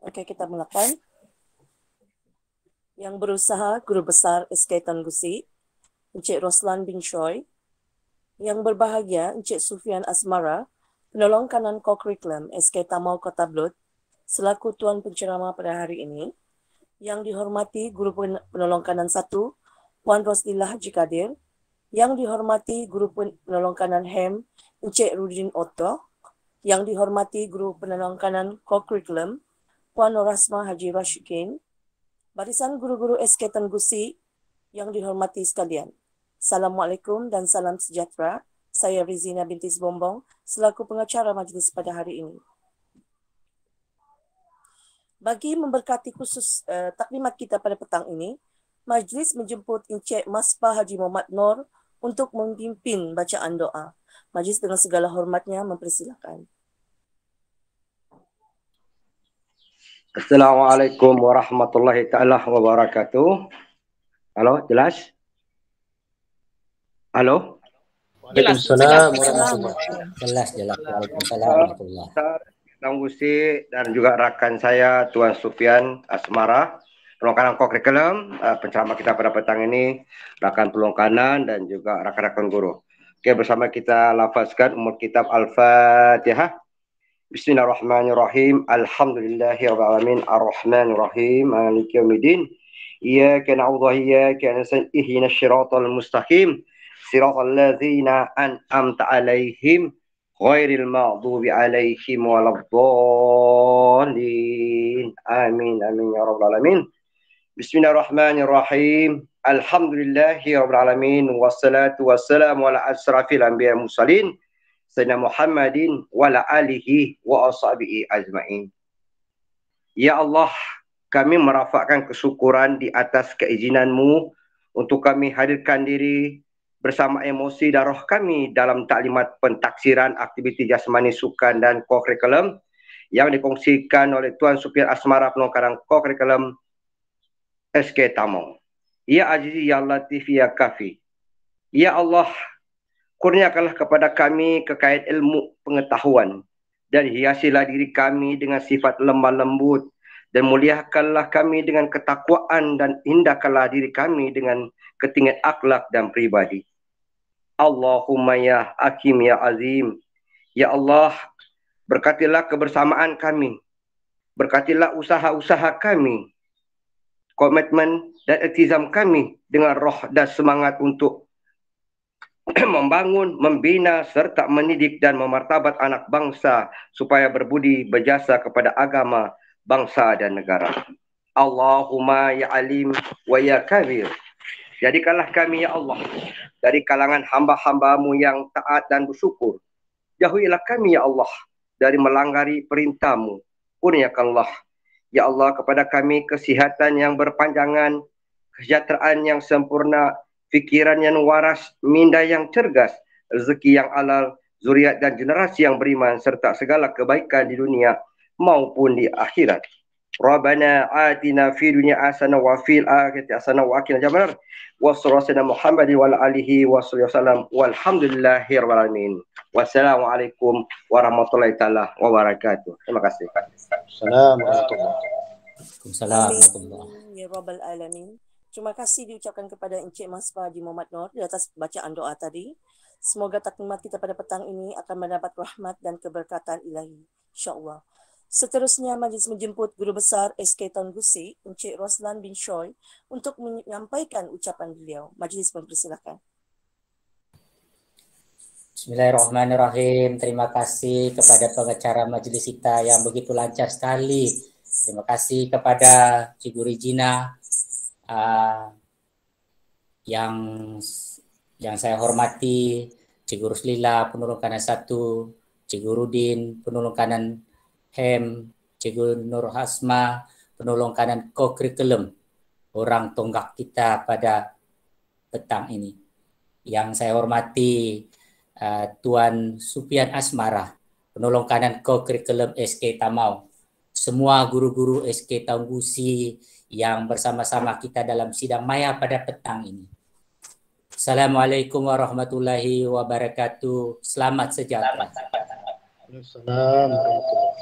Oke, kita mulakan. Yang berusaha Guru Besar SK Tan Gusi, Encik Roslan bin Choi. Yang berbahagia Encik Sufian Asmara, Penolong Kanan Co-Curriculum SK Tamau Kota Blut, selaku Tuan Penceramah pada hari ini. Yang dihormati Guru Penolong Kanan 1, Puan Rosdillah Haji Kadir. Yang dihormati Guru Penolong Kanan HEM, Encik Rudin Otto. Yang dihormati Guru Penolong Kanan Co-Curriculum, Puan Norasma Haji Rashikin. Barisan guru-guru SK Tan Gusi yang dihormati sekalian. Assalamualaikum dan salam sejahtera. Saya Rizina binti Bombong selaku pengacara majlis pada hari ini. Bagi memberkati khusus taklimat kita pada petang ini, majlis menjemput Encik Masbah Haji Muhammad Nur untuk memimpin bacaan doa. Majlis dengan segala hormatnya mempersilakan. Assalamualaikum warahmatullahi ta'ala wabarakatuh. Halo, jelas? Halo? Waalaikumsalam warahmatullahi wabarakatuh. Jelas. Waalaikumsalam warahmatullahi wabarakatuh. Tuan Gusi dan juga rakan saya Tuan Sufian Asmara, Penolong Kanan Co-Curriculum, penceramah kita pada petang ini, rakan Penolong Kanan dan juga rakan-rakan guru. Oke, bersama kita lafazkan umur kitab Al-Fatihah. Bismillahirrahmanirrahim. Alhamdulillahirabbil alamin arrahmanir rahim maliki yaumiddin. Iyyaka na'budu wa iyyaka nasta'in ihdinas siratal mustaqim siratal ladzina an'amta 'alaihim ghairil maghdubi 'alaihim waladdallin. Amin amin ya rabbal alamin. Bismillahirrahmanirrahim. Alhamdulillahirabbil alamin wassalatu wassalamu ala asrafil anbiya'i mursalin Sayyidina Muhammadin wa ala alihi wa ashabihi ajma'in. Ya Allah, kami merafakkan kesyukuran di atas keizinanmu untuk kami hadirkan diri bersama emosi dan roh kami dalam taklimat pentaksiran aktiviti jasmani sukan dan co-curriculum yang dikongsikan oleh Tuan Sufian Asmara Penolong Kanan Co-Curriculum SK Tamau. Ya Azizi, Ya Latif, Ya Kafi. Ya Allah, kurniakanlah kepada kami kekayaan ilmu pengetahuan dan hiasilah diri kami dengan sifat lemah lembut dan muliakanlah kami dengan ketakwaan dan indahkanlah diri kami dengan ketinggian akhlak dan pribadi. Allahumma ya Hakim ya Azim. Ya Allah, berkatilah kebersamaan kami. Berkatilah usaha-usaha kami. Komitmen dan iltizam kami dengan roh dan semangat untuk membangun, membina, serta mendidik dan memartabat anak bangsa supaya berbudi berjasa kepada agama, bangsa dan negara. Allahumma ya alim wa ya kabir. Jadikanlah kami ya Allah dari kalangan hamba-hambamu yang taat dan bersyukur. Jauhilah kami ya Allah dari melanggari perintahmu. Kurniakanlah ya Allah kepada kami kesihatan yang berpanjangan, kesejahteraan yang sempurna, fikiran yang waras, minda yang cergas, rezeki yang halal, zuriat dan generasi yang beriman, serta segala kebaikan di dunia maupun di akhirat. Rabbana atina fi dunya hasanah wa fil akhirati hasanah wa qina adzabannar. Wa sallallahu Muhammadin wa alihi wasallam. Walhamdulillahirabbil alamin. Wassalamualaikum warahmatullahi taala wabarakatuh. Terima kasih. Assalamualaikum warahmatullahi Ya Rabbal Alamin. Terima kasih diucapkan kepada Encik Masbah Haji Muhammad Nur di atas bacaan doa tadi. Semoga taklimat kita pada petang ini akan mendapat rahmat dan keberkatan ilahi, insya-Allah. Seterusnya majlis menjemput Guru Besar SK Tan Gusi, Encik Roslan bin Choi untuk menyampaikan ucapan beliau. Majlis mempersilakan. Bismillahirrahmanirrahim. Terima kasih kepada pengacara majlis kita yang begitu lancar sekali. Terima kasih kepada Cikgu Regina yang saya hormati, Cikgu Ruslila Penolong Kanan 1, Cikgu Rudin Penolong Kanan HEM, Cikgu Nur Hasma Penolong Kanan Co-Curriculum, orang tonggak kita pada petang ini. Yang saya hormati Tuan Sufian Asmara Penolong Kanan Co-Curriculum SK Tamau, semua guru-guru SK Tan Gusi yang bersama-sama kita dalam sidang maya pada petang ini. Assalamualaikum warahmatullahi wabarakatuh. Selamat sejahtera. Waalaikumsalam warahmatullahi.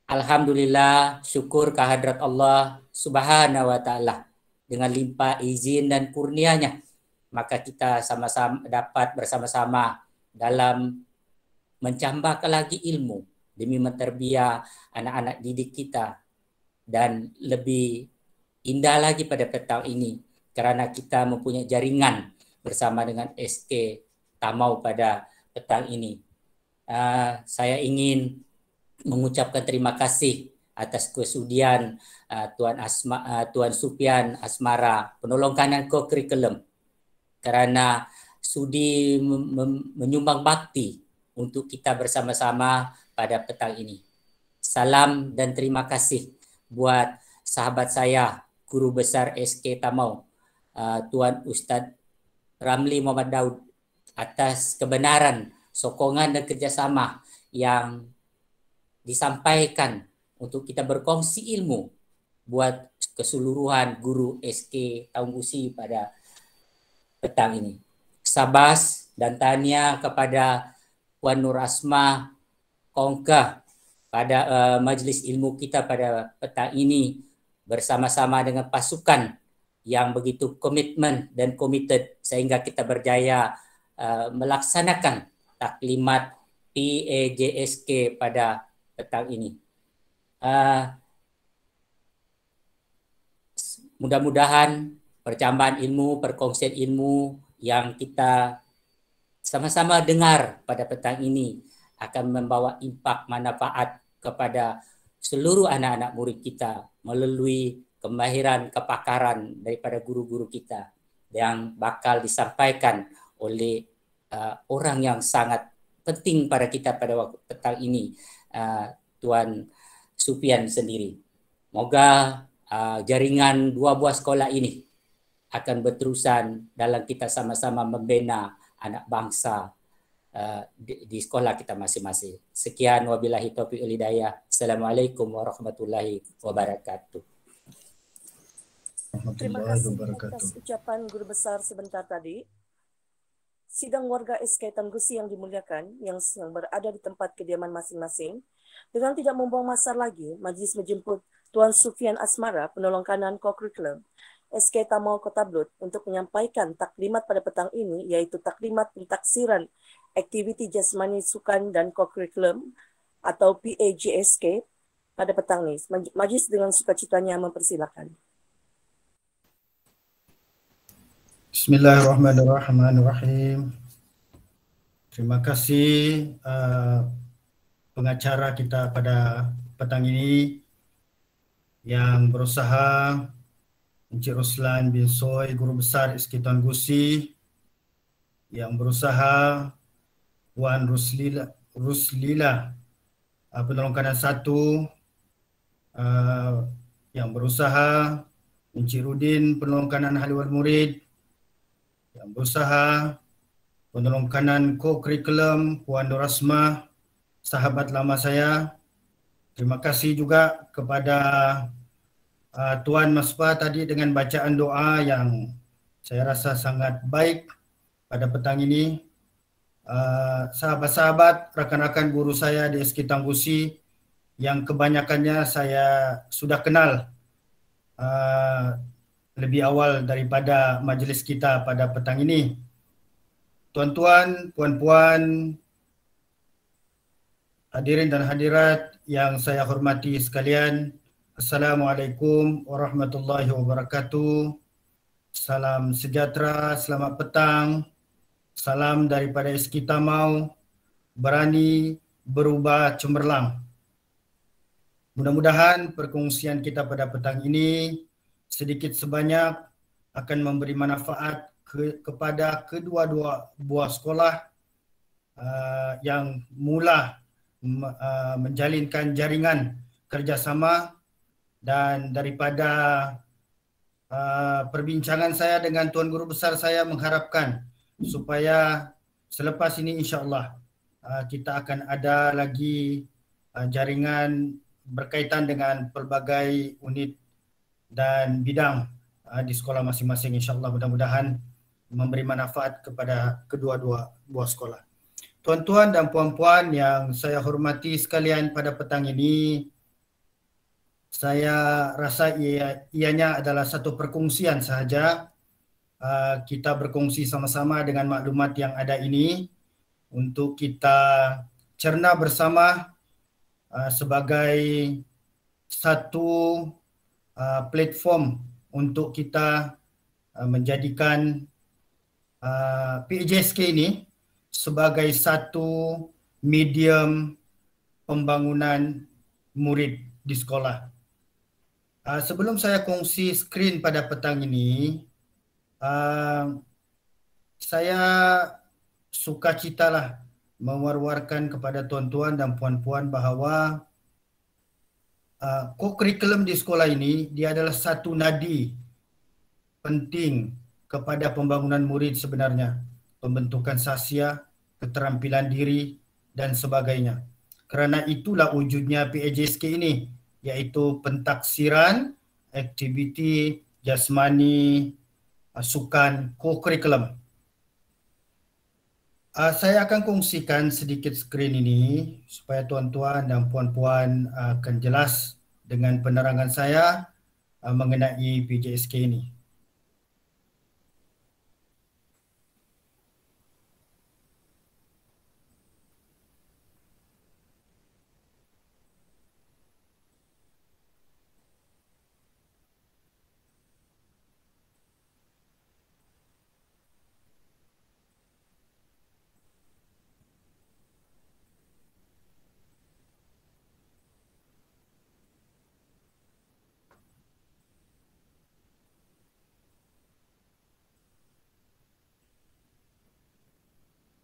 Alhamdulillah, syukur kehadrat Allah Subhanahu wa Ta'ala. Dengan limpah izin dan kurnia-Nya, maka kita sama-sama dapat bersama-sama dalam mencambahkan lagi ilmu demi menterbiah anak-anak didik kita, dan lebih indah lagi pada petang ini kerana kita mempunyai jaringan bersama dengan SK Tamau pada petang ini. Saya ingin mengucapkan terima kasih atas kesudian Tuan Sufian Asmara, penolong kanan co-curriculum, kerana sudi menyumbang bakti untuk kita bersama-sama pada petang ini. Salam dan terima kasih buat sahabat saya, Guru Besar SK Tamau, Tuan Ustaz Ramli Muhammad Daud, atas kebenaran, sokongan dan kerjasama yang disampaikan untuk kita berkongsi ilmu buat keseluruhan guru SK Taunggusi pada petang ini. Sabas dan tanya kepada Puan Nur Asma Kongka pada majlis ilmu kita pada petang ini bersama-sama dengan pasukan yang begitu komitmen dan committed sehingga kita berjaya melaksanakan taklimat PAJSK pada petang ini. Mudah-mudahan percambahan ilmu, perkongsian ilmu yang kita sama-sama dengar pada petang ini akan membawa impak manfaat kepada seluruh anak-anak murid kita melalui kemahiran, kepakaran daripada guru-guru kita yang bakal disampaikan oleh orang yang sangat penting pada kita pada waktu petang ini, Tuan Sufian sendiri. Moga jaringan dua buah sekolah ini akan berterusan dalam kita sama-sama membina anak bangsa di sekolah kita masing-masing. Sekian, wabillahi taufiq wal hidayah. Assalamualaikum warahmatullahi wabarakatuh. Terima kasih atas ucapan Guru Besar sebentar tadi. Sidang warga SK Taunggusi yang dimuliakan, yang berada di tempat kediaman masing-masing, dengan tidak membuang masa lagi, majlis menjemput Tuan Sufian Asmara, penolong kanan co-curriculum SK Tamau Kota Blud, untuk menyampaikan taklimat pada petang ini, yaitu taklimat pentaksiran aktiviti jasmani sukan dan co-curriculum atau PAJSK pada petang ini. Majlis dengan sukacitanya mempersilakan. Bismillahirrahmanirrahim. Terima kasih pengacara kita pada petang ini yang berusaha, Encik Roslan bin Soy, Guru Besar SK Taunggusi, yang berusaha Puan Ruslila, penolong kanan 1, yang berusaha Encik Rudin, penolong kanan ahli wal murid, yang berusaha penolong kanan co-curriculum Puan Nur Asma, sahabat lama saya. Terima kasih juga kepada Tuan Maspa tadi dengan bacaan doa yang saya rasa sangat baik pada petang ini. Sahabat-sahabat, rakan-rakan guru saya di SK Taunggusi yang kebanyakannya saya sudah kenal lebih awal daripada majlis kita pada petang ini. Tuan-tuan, puan-puan, hadirin dan hadirat yang saya hormati sekalian, Assalamualaikum warahmatullahi wabarakatuh. Salam sejahtera, selamat petang. Salam daripada SK Tamau, berani berubah cemerlang. Mudah-mudahan perkongsian kita pada petang ini sedikit sebanyak akan memberi manfaat kepada kedua-dua buah sekolah yang mula menjalinkan jaringan kerjasama. Dan daripada perbincangan saya dengan Tuan Guru Besar, saya mengharapkan supaya selepas ini insya-Allah kita akan ada lagi jaringan berkaitan dengan pelbagai unit dan bidang di sekolah masing-masing, insya-Allah. Mudah-mudahan memberi manfaat kepada kedua-dua buah sekolah. Tuan-tuan dan puan-puan yang saya hormati sekalian, pada petang ini saya rasa ianya adalah satu perkongsian sahaja. Kita berkongsi sama-sama dengan maklumat yang ada ini untuk kita cerna bersama sebagai satu platform untuk kita menjadikan PJSK ini sebagai satu medium pembangunan murid di sekolah. Sebelum saya kongsi skrin pada petang ini, saya sukacitalah mewar-warkan kepada tuan-tuan dan puan-puan bahawa co-curriculum di sekolah ini dia adalah satu nadi penting kepada pembangunan murid sebenarnya, pembentukan sasya, keterampilan diri dan sebagainya. Kerana itulah wujudnya PJSK ini, iaitu pentaksiran aktiviti jasmani sukan co-curriculum. Saya akan kongsikan sedikit skrin ini supaya tuan-tuan dan puan-puan akan jelas dengan penerangan saya mengenai PJSK ini.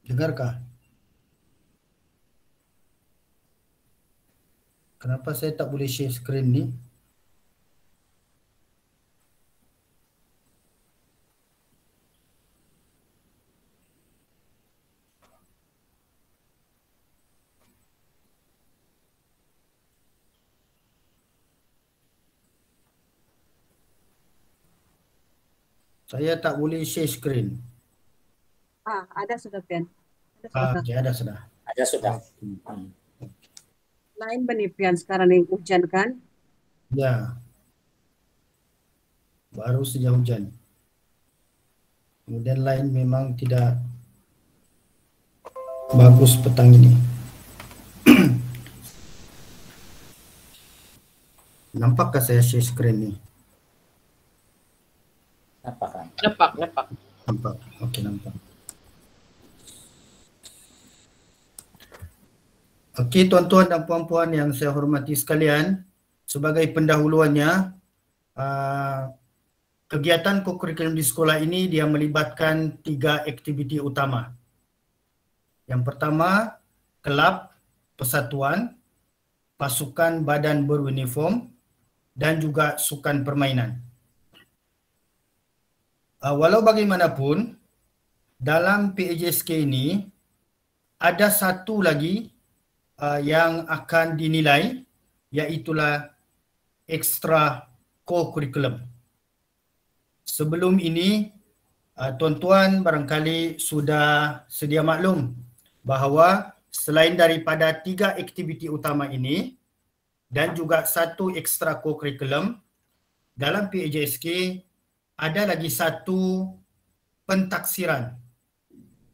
Dengarkah? Kenapa saya tak boleh share skrin ni? Saya tak boleh share skrin. Ada sudah, Pian. Okey, ada sudah. Ada sudah. Lain benih, Pian, sekarang yang hujan kan? Ya. Baru saja hujan. Kemudian lain memang tidak bagus petang ini. Nampakkah saya share skrin ni? Nampak kan? Nampak. Nampak. Okey, nampak. Okey, tuan-tuan dan puan-puan yang saya hormati sekalian, sebagai pendahuluannya, kegiatan co-curriculum di sekolah ini dia melibatkan 3 aktiviti utama. Yang pertama, kelab, persatuan, pasukan badan beruniform dan juga sukan permainan. Walau bagaimanapun, dalam PJSK ini ada satu lagi yang akan dinilai, iaitulah ekstra co-curriculum. Sebelum ini, tuan-tuan barangkali sudah sedia maklum bahawa selain daripada 3 aktiviti utama ini dan juga satu ekstra co-curriculum, dalam PJSK ada lagi satu pentaksiran,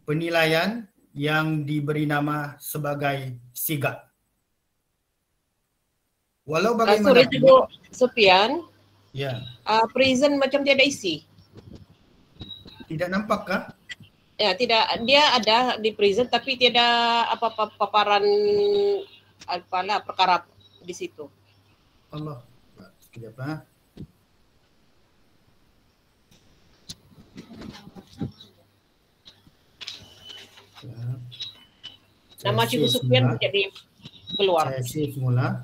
penilaian yang diberi nama sebagai SIGA. Walau bagaimanapun, Sorry, Cikgu Sofian, ya, prison macam tiada isi. tidak nampakkah? Ya, tidak, dia ada di prison tapi tiada apa-apa paparan apalah perkara di situ. Allah. Sekejap. Nama Cikgu Sofian jadi keluar. Saya save semula.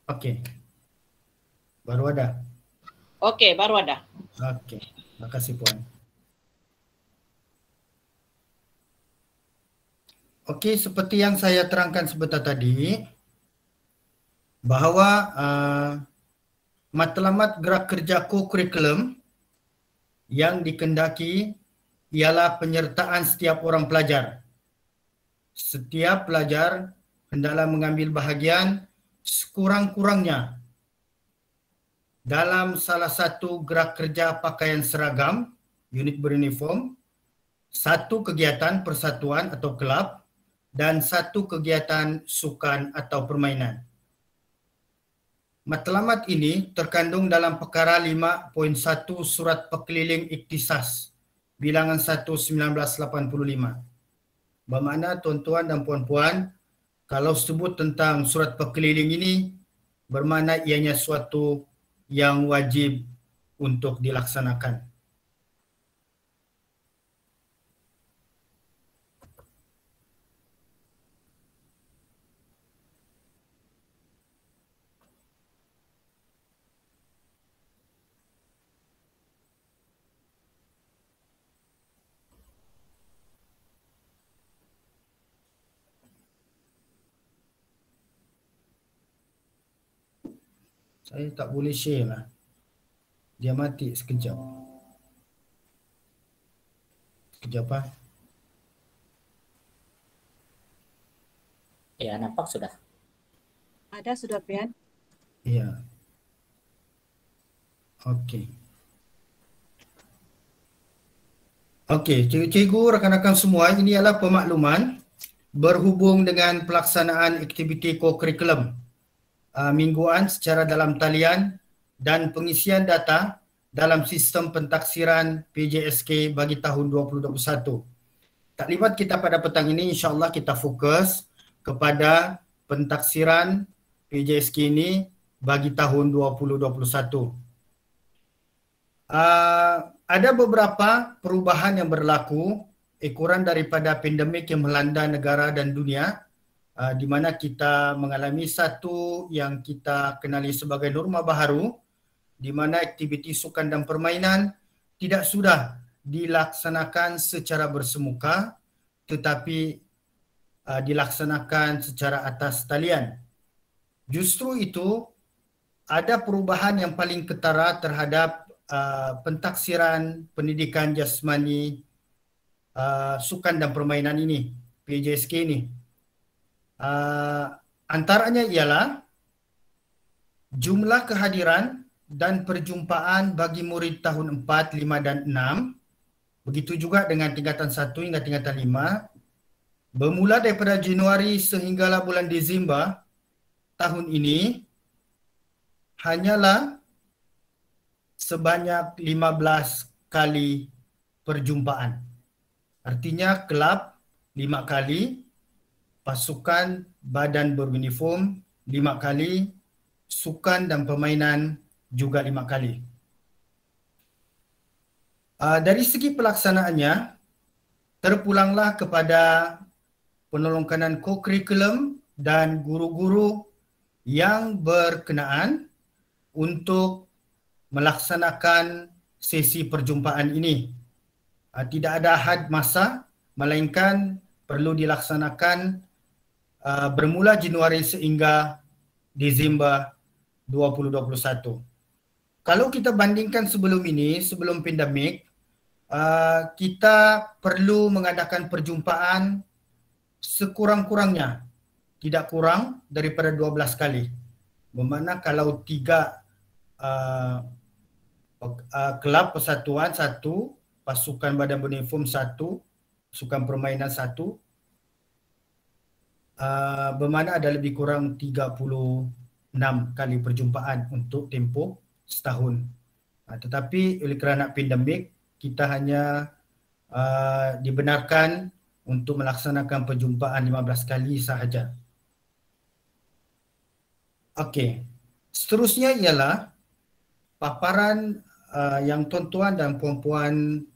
Okey. Baru ada. Okey, baru ada. Okey. Terima kasih puan. Okey, seperti yang saya terangkan sebentar tadi, bahawa matlamat gerak kerja co-curriculum yang dikehendaki ialah penyertaan setiap orang pelajar. Setiap pelajar hendaklah mengambil bahagian sekurang-kurangnya dalam salah satu gerak kerja pakaian seragam, unit beruniform, satu kegiatan persatuan atau kelab, dan satu kegiatan sukan atau permainan. Matlamat ini terkandung dalam perkara 5.1 Surat Pekeliling Iktisas bilangan 1 1985. Bermakna tuan-tuan dan puan-puan, kalau sebut tentang surat pekeliling ini, bermakna ianya suatu yang wajib untuk dilaksanakan. Saya tak boleh share lah. Dia mati sekejap. Sekejap ah. Ya, nampak sudah. Ada sudah, Pian? Ya. Okey. Okey, cikgu-cikgu, rakan-rakan semua, ini adalah pemakluman berhubung dengan pelaksanaan aktiviti ko-kurikulum mingguan secara dalam talian dan pengisian data dalam sistem pentaksiran PJSK bagi tahun 2021. Taklimat kita pada petang ini insya-Allah kita fokus kepada pentaksiran PJSK ini bagi tahun 2021. Ada beberapa perubahan yang berlaku ekoran daripada pandemik yang melanda negara dan dunia, di mana kita mengalami satu yang kita kenali sebagai norma baharu, di mana aktiviti sukan dan permainan tidak sudah dilaksanakan secara bersemuka tetapi dilaksanakan secara atas talian. Justru itu ada perubahan yang paling ketara terhadap pentaksiran pendidikan jasmani sukan dan permainan ini, PJSK ini. Antaranya ialah jumlah kehadiran dan perjumpaan bagi murid tahun 4, 5 dan 6. Begitu juga dengan tingkatan 1 hingga tingkatan 5. Bermula daripada Januari sehinggalah bulan Disember tahun ini hanyalah sebanyak 15 kali perjumpaan. Artinya kelab 5 kali, pasukan badan beruniform 5 kali, sukan dan permainan juga 5 kali. Dari segi pelaksanaannya, terpulanglah kepada penolongkanan ko-kurikulum dan guru-guru yang berkenaan untuk melaksanakan sesi perjumpaan ini. Tidak ada had masa, melainkan perlu dilaksanakan bermula Januari sehingga Disember 2021. Kalau kita bandingkan sebelum ini, sebelum pandemik, kita perlu mengadakan perjumpaan sekurang-kurangnya, tidak kurang daripada 12 kali. Bermakna kalau 3 kelab persatuan 1, pasukan badan beruniform 1, pasukan permainan 1, bermakna ada lebih kurang 36 kali perjumpaan untuk tempoh setahun. Tetapi oleh kerana pandemik, kita hanya dibenarkan untuk melaksanakan perjumpaan 15 kali sahaja. Okey. Seterusnya ialah paparan yang tuan-tuan dan puan-puan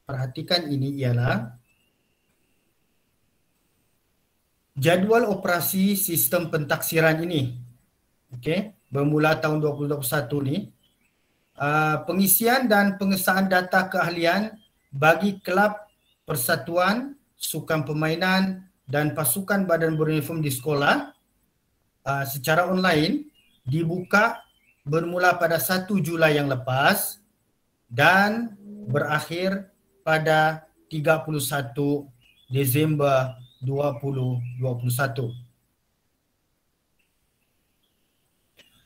perhatikan ini ialah jadual operasi sistem pentaksiran ini. Okey, bermula tahun 2021 ni, pengisian dan pengesahan data keahlian bagi kelab persatuan, sukan permainan dan pasukan badan beruniform di sekolah secara online dibuka bermula pada 1 Julai yang lepas dan berakhir pada 31 Disember 2021.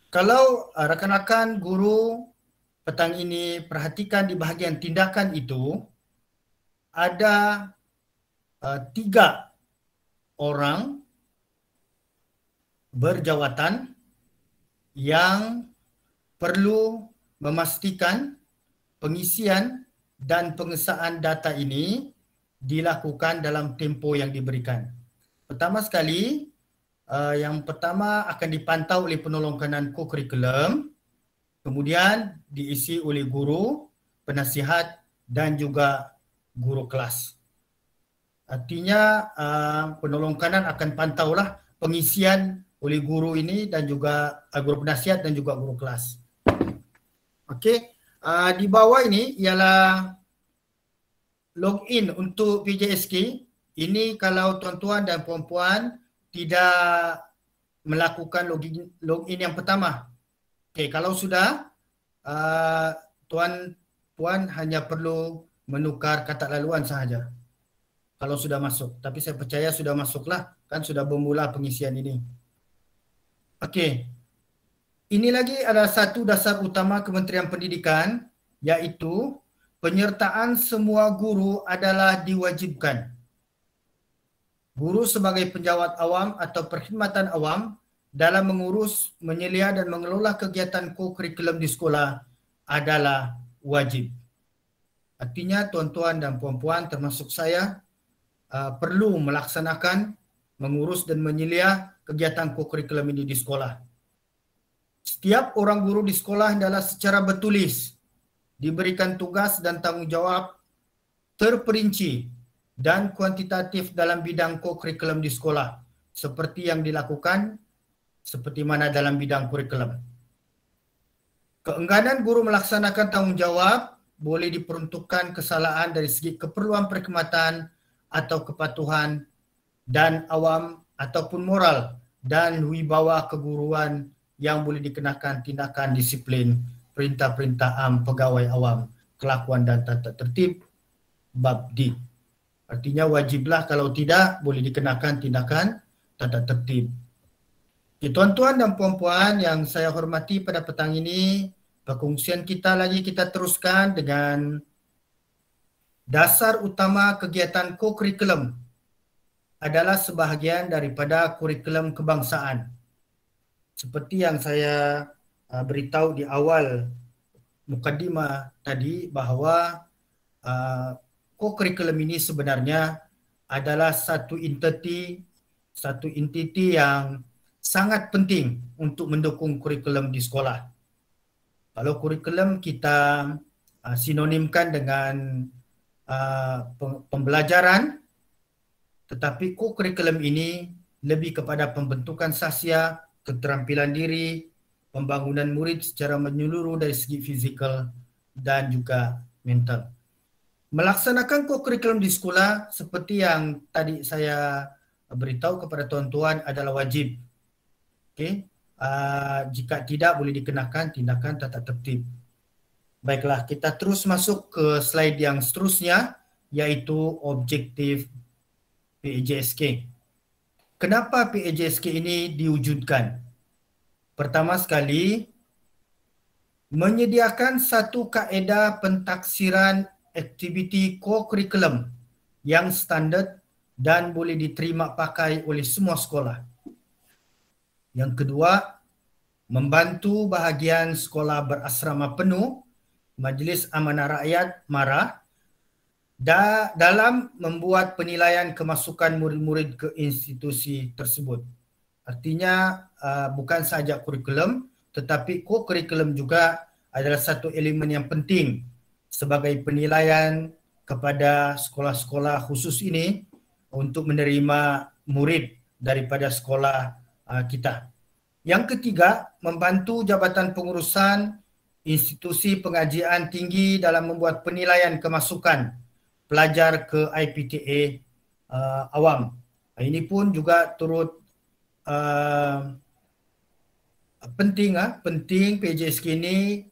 Kalau rakan-rakan guru petang ini perhatikan di bahagian tindakan itu, ada 3 orang berjawatan yang perlu memastikan pengisian dan pengesaan data ini dilakukan dalam tempoh yang diberikan. Pertama sekali, yang pertama akan dipantau oleh penolong kanan kokurikulum, kemudian diisi oleh guru, penasihat dan juga guru kelas. Artinya penolong kanan akan pantaulah pengisian oleh guru ini dan juga guru penasihat dan juga guru kelas. Okey, di bawah ini ialah login untuk PJSK. Ini kalau tuan-tuan dan puan-puan tidak melakukan login yang pertama. Okey, kalau sudah tuan-puan hanya perlu menukar kata laluan sahaja. Kalau sudah masuk, tapi saya percaya sudah masuklah, kan sudah bermula pengisian ini. Okey. Ini lagi adalah satu dasar utama Kementerian Pendidikan, iaitu penyertaan semua guru adalah diwajibkan. Guru sebagai penjawat awam atau perkhidmatan awam dalam mengurus, menyelia dan mengelola kegiatan kokurikulum di sekolah adalah wajib. Artinya tuan-tuan dan puan-puan termasuk saya perlu melaksanakan, mengurus dan menyelia kegiatan kokurikulum ini di sekolah. Setiap orang guru di sekolah adalah secara bertulis diberikan tugas dan tanggungjawab terperinci dan kuantitatif dalam bidang kokurikulum di sekolah seperti yang dilakukan seperti mana dalam bidang kurikulum. Keengganan guru melaksanakan tanggungjawab boleh diperuntukkan kesalahan dari segi keperluan perkhidmatan atau kepatuhan dan awam ataupun moral dan wibawa keguruan yang boleh dikenakan tindakan disiplin perintah-perintah am pegawai awam, kelakuan dan tata tertib bab D. Artinya wajiblah, kalau tidak boleh dikenakan tindakan tata tertib. Okay, tuan-tuan dan puan-puan yang saya hormati pada petang ini, perkongsian kita teruskan dengan dasar utama kegiatan kokurikulum adalah sebahagian daripada kurikulum kebangsaan. Seperti yang saya beritahu di awal mukadimah tadi bahawa kokurikulum ini sebenarnya adalah satu entiti yang sangat penting untuk mendukung kurikulum di sekolah. Kalau kurikulum kita sinonimkan dengan pembelajaran, tetapi kokurikulum ini lebih kepada pembentukan sahsia, keterampilan diri, pembangunan murid secara menyeluruh dari segi fizikal dan juga mental. Melaksanakan kokurikulum di sekolah seperti yang tadi saya beritahu kepada tuan-tuan adalah wajib. Okey, jika tidak boleh dikenakan tindakan tata tertib. Baiklah, kita terus masuk ke slide yang seterusnya, iaitu objektif PAJSK. Kenapa PAJSK ini diwujudkan? Pertama sekali, menyediakan satu kaedah pentaksiran aktiviti kokurikulum yang standard dan boleh diterima pakai oleh semua sekolah. Yang kedua, membantu bahagian sekolah berasrama penuh, Majlis Amanah Rakyat MARA, dalam membuat penilaian kemasukan murid-murid ke institusi tersebut. Artinya bukan sahaja kurikulum, tetapi kokurikulum juga adalah satu elemen yang penting sebagai penilaian kepada sekolah-sekolah khusus ini untuk menerima murid daripada sekolah kita. Yang ketiga, membantu Jabatan Pengurusan institusi pengajian tinggi dalam membuat penilaian kemasukan pelajar ke IPTA awam. Ini pun juga turut penting PAJSK ini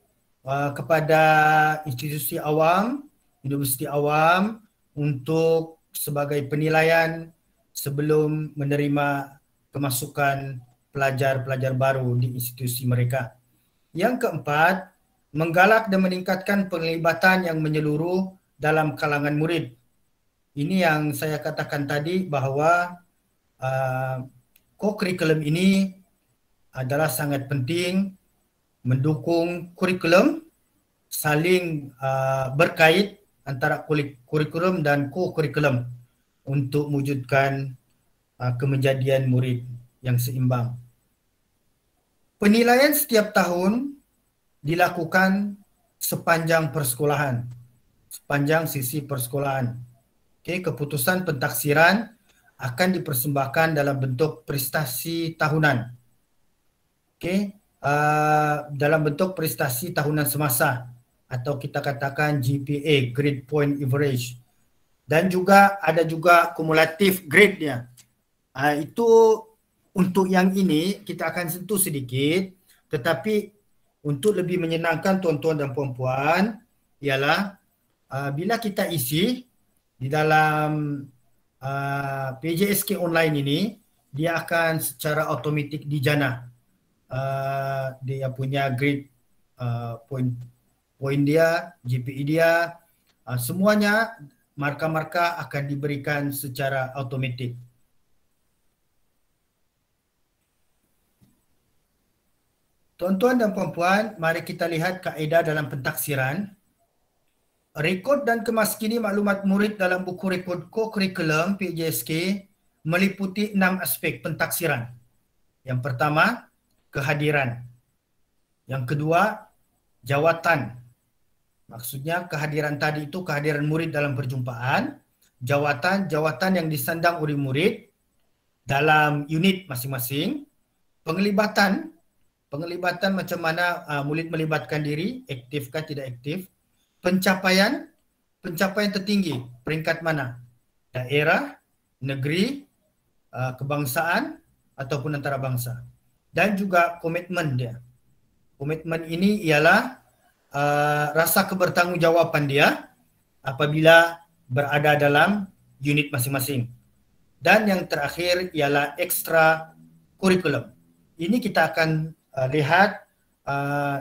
kepada institusi awam, universiti awam untuk sebagai penilaian sebelum menerima kemasukan pelajar-pelajar baru di institusi mereka. Yang keempat, menggalak dan meningkatkan penglibatan yang menyeluruh dalam kalangan murid. Ini yang saya katakan tadi bahawa co-curriculum ini adalah sangat penting, mendukung kurikulum, saling berkait antara kurikulum dan co-curriculum untuk mewujudkan kemejadian murid yang seimbang. Penilaian setiap tahun dilakukan sepanjang persekolahan, sepanjang sisi persekolahan. Okay, keputusan pentaksiran akan dipersembahkan dalam bentuk prestasi tahunan. Okay, dalam bentuk prestasi tahunan semasa atau kita katakan GPA, Grade Point Average. Dan juga ada juga kumulatif grade-nya. Itu untuk yang ini kita akan sentuh sedikit, tetapi untuk lebih menyenangkan tuan-tuan dan puan-puan ialah bila kita isi di dalam PJSK online ini, dia akan secara automatik dijana. Dia punya grade, poin dia, GPA dia, semuanya markah-markah akan diberikan secara automatik. Tuan-tuan dan puan-puan, mari kita lihat kaedah dalam pentaksiran. Rekod dan kemaskini maklumat murid dalam buku rekod co-curriculum PJSK meliputi 6 aspek pentaksiran. Yang pertama, kehadiran. Yang kedua, jawatan. Maksudnya kehadiran tadi itu kehadiran murid dalam perjumpaan. Jawatan yang disandang oleh murid dalam unit masing-masing. Penglibatan macam mana murid melibatkan diri, aktifkah tidak aktif. Pencapaian tertinggi, peringkat mana? Daerah, negeri, kebangsaan ataupun antarabangsa. Dan juga komitmen dia. Komitmen ini ialah rasa kebertanggungjawaban dia apabila berada dalam unit masing-masing. Dan yang terakhir ialah ekstra kurikulum. Ini kita akan lihat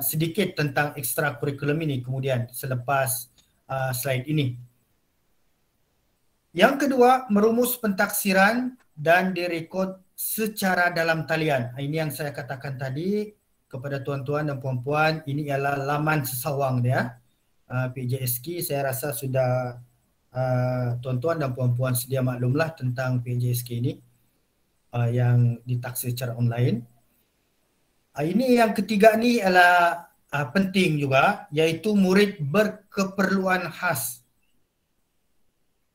sedikit tentang ekstra kurikulum ini kemudian selepas slide ini. Yang kedua, merumus pentaksiran dan direkod secara dalam talian. Ini yang saya katakan tadi kepada tuan-tuan dan puan-puan, ini ialah laman sesawang dia. PJSK saya rasa sudah tuan-tuan dan puan-puan sedia maklumlah tentang PJSK ini yang ditaksir secara online. Ini yang ketiga ni adalah penting juga, iaitu murid berkeperluan khas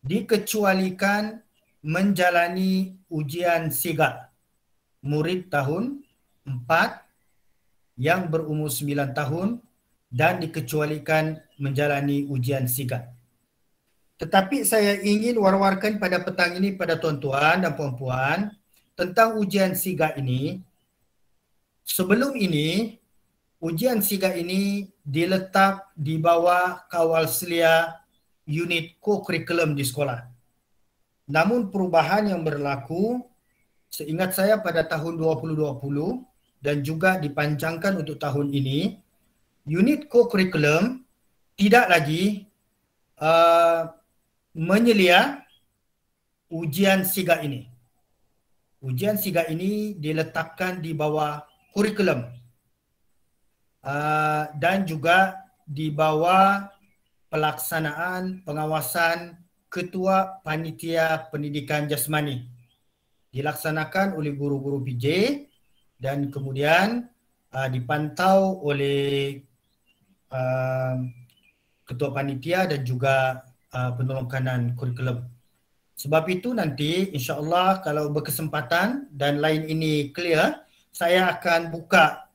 dikecualikan menjalani ujian SIGA. Murid tahun 4 yang berumur 9 tahun dan dikecualikan menjalani ujian SIGA. Tetapi saya ingin war-warkan pada petang ini pada tuan-tuan dan puan-puan tentang ujian SIGA ini. Sebelum ini, ujian SIGA ini diletak di bawah kawal selia unit co-curriculum di sekolah. Namun perubahan yang berlaku, seingat saya pada tahun 2020 dan juga dipanjangkan untuk tahun ini, unit co-curriculum tidak lagi menyelia ujian SIGA ini. Ujian SIGA ini diletakkan di bawah kurikulum dan juga di bawah pelaksanaan pengawasan Ketua Panitia Pendidikan Jasmani. Dilaksanakan oleh guru-guru PJ dan kemudian dipantau oleh Ketua Panitia dan juga penolong kanan kurikulum. Sebab itu nanti insya-Allah kalau berkesempatan dan line ini clear, saya akan buka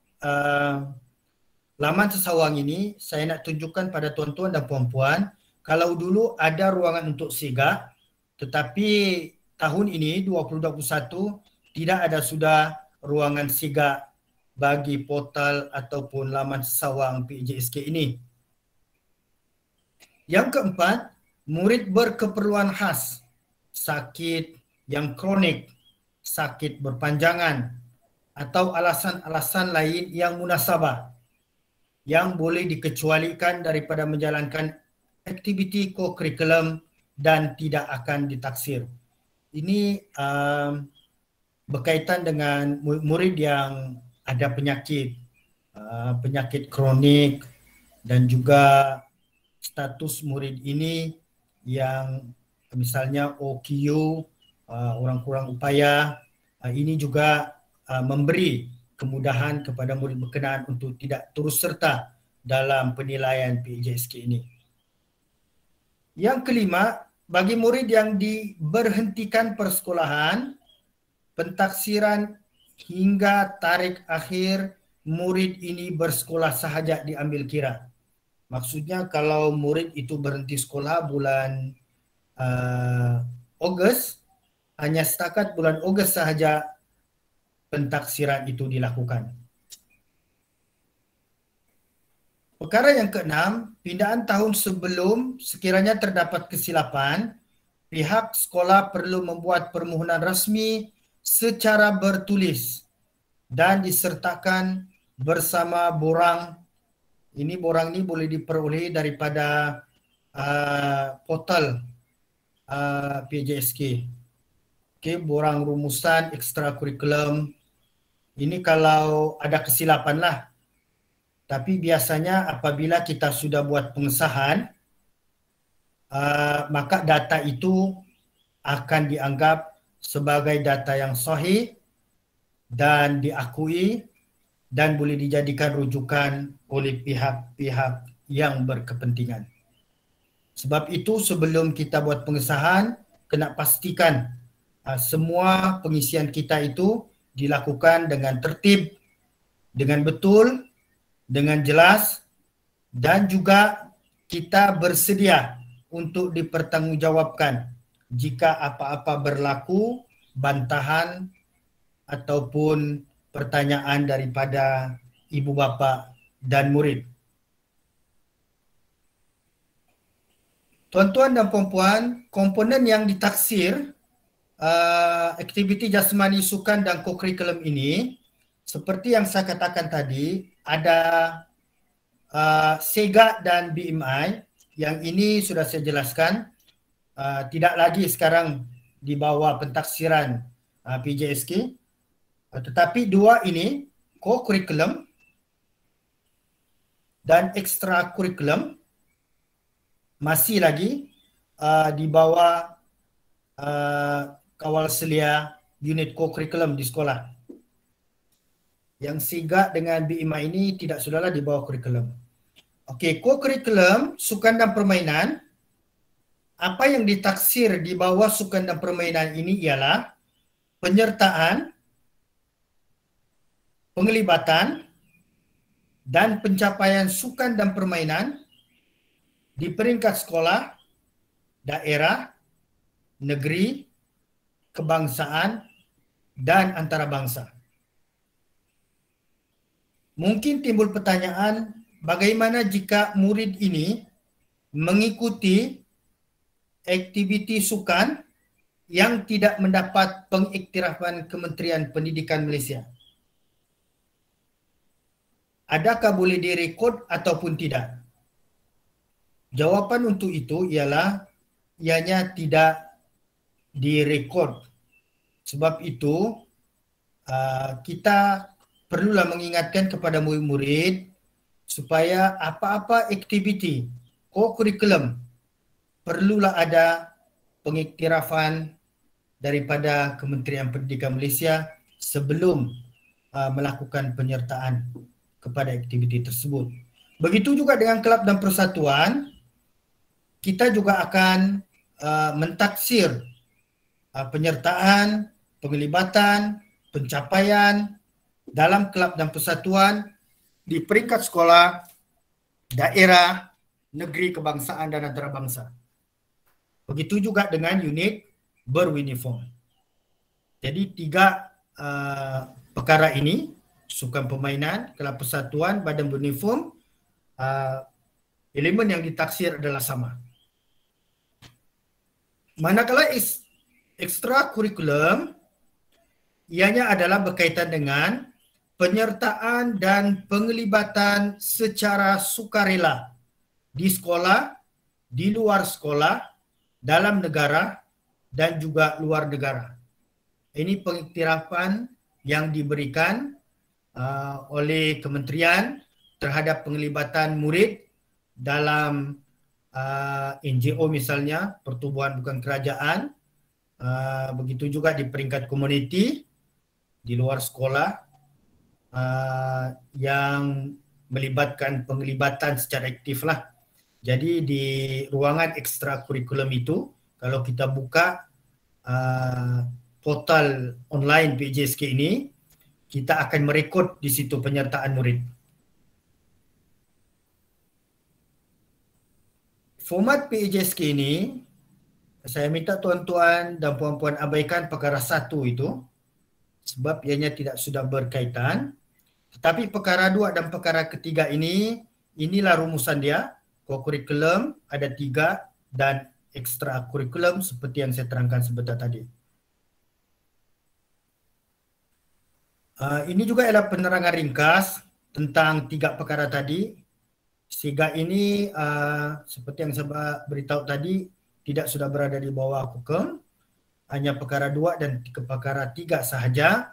laman sesawang ini. Saya nak tunjukkan pada tuan-tuan dan puan-puan, kalau dulu ada ruangan untuk SIGA, tetapi tahun ini 2021 tidak ada sudah ruangan SIGA bagi portal ataupun laman sesawang PJSK ini. Yang keempat, murid berkeperluan khas, sakit yang kronik, sakit berpanjangan, atau alasan-alasan lain yang munasabah yang boleh dikecualikan daripada menjalankan aktiviti co-curriculum dan tidak akan ditaksir. Ini berkaitan dengan murid yang ada penyakit, penyakit kronik, dan juga status murid ini yang misalnya OQ, orang kurang upaya, ini juga memberi kemudahan kepada murid berkenaan untuk tidak turut serta dalam penilaian PJSK ini. Yang kelima, bagi murid yang diberhentikan persekolahan, pentaksiran hingga tarikh akhir murid ini bersekolah sahaja diambil kira. Maksudnya kalau murid itu berhenti sekolah bulan Ogos, hanya setakat bulan Ogos sahaja pentaksiran itu dilakukan. Perkara yang keenam, pindaan tahun sebelum sekiranya terdapat kesilapan, pihak sekolah perlu membuat permohonan rasmi secara bertulis dan disertakan bersama borang. Ini borang ini boleh diperoleh daripada portal PJSK. Okay, borang rumusan ekstrakurikulum. Ini kalau ada kesilapan lah. Tapi biasanya apabila kita sudah buat pengesahan, maka data itu akan dianggap sebagai data yang sahih dan diakui dan boleh dijadikan rujukan oleh pihak-pihak yang berkepentingan. Sebab itu sebelum kita buat pengesahan, kena pastikan semua pengisian kita itu dilakukan dengan tertib, dengan betul, dengan jelas, dan juga kita bersedia untuk dipertanggungjawabkan jika apa-apa berlaku, bantahan ataupun pertanyaan daripada ibu bapa dan murid. Tuan-tuan dan puan-puan, komponen yang ditaksir aktiviti jasmani sukan dan co-curriculum ini, seperti yang saya katakan tadi, ada SEGA dan BMI. Yang ini sudah saya jelaskan, tidak lagi sekarang di bawah pentaksiran PJSK. Tetapi dua ini, co-curriculum dan extra-curriculum, masih lagi di bawah kawal selia unit co-curriculum di sekolah. Yang SIGA dengan BIMA ini tidak sudahlah di bawah kurikulum. Okey, co-curriculum, sukan dan permainan. Apa yang ditaksir di bawah sukan dan permainan ini ialah penyertaan, penglibatan dan pencapaian sukan dan permainan di peringkat sekolah, daerah, negeri, kebangsaan dan antarabangsa. Mungkin timbul pertanyaan, bagaimana jika murid ini mengikuti aktiviti sukan yang tidak mendapat pengiktirafan Kementerian Pendidikan Malaysia? Adakah boleh direkod ataupun tidak? Jawapan untuk itu ialah ianya tidak direkod. Sebab itu kita perlulah mengingatkan kepada murid-murid supaya apa-apa aktiviti co-curriculum perlulah ada pengiktirafan daripada Kementerian Pendidikan Malaysia sebelum melakukan penyertaan kepada aktiviti tersebut. Begitu juga dengan kelab dan persatuan, kita juga akan mentaksir penyertaan, penglibatan, pencapaian dalam kelab dan persatuan di peringkat sekolah, daerah, negeri, kebangsaan dan antarabangsa. Begitu juga dengan unit beruniform. Jadi tiga perkara ini sukan permainan, kelab persatuan, badan beruniform, elemen yang ditaksir adalah sama. Manakala ekstra kurikulum, ianya adalah berkaitan dengan penyertaan dan penglibatan secara sukarela di sekolah, di luar sekolah, dalam negara dan juga luar negara. Ini pengiktirafan yang diberikan oleh kementerian terhadap penglibatan murid dalam NGO misalnya, pertubuhan bukan kerajaan, begitu juga di peringkat komuniti, di luar sekolah, yang melibatkan penglibatan secara aktif lah. Jadi di ruangan ekstra kurikulum itu, kalau kita buka portal online PJSK ini, kita akan merekod di situ penyertaan murid. Format PJSK ini, saya minta tuan-tuan dan puan-puan abaikan perkara 1 itu, sebab ianya tidak sudah berkaitan. Tetapi perkara 2 dan perkara ketiga ini, inilah rumusan dia. Kokurikulum ada 3 dan ekstra kurikulum seperti yang saya terangkan sebentar tadi. Ini juga adalah penerangan ringkas tentang 3 perkara tadi. Sehingga ini seperti yang saya beritahu tadi, tidak sudah berada di bawah hukum. Hanya perkara 2 dan perkara 3 sahaja.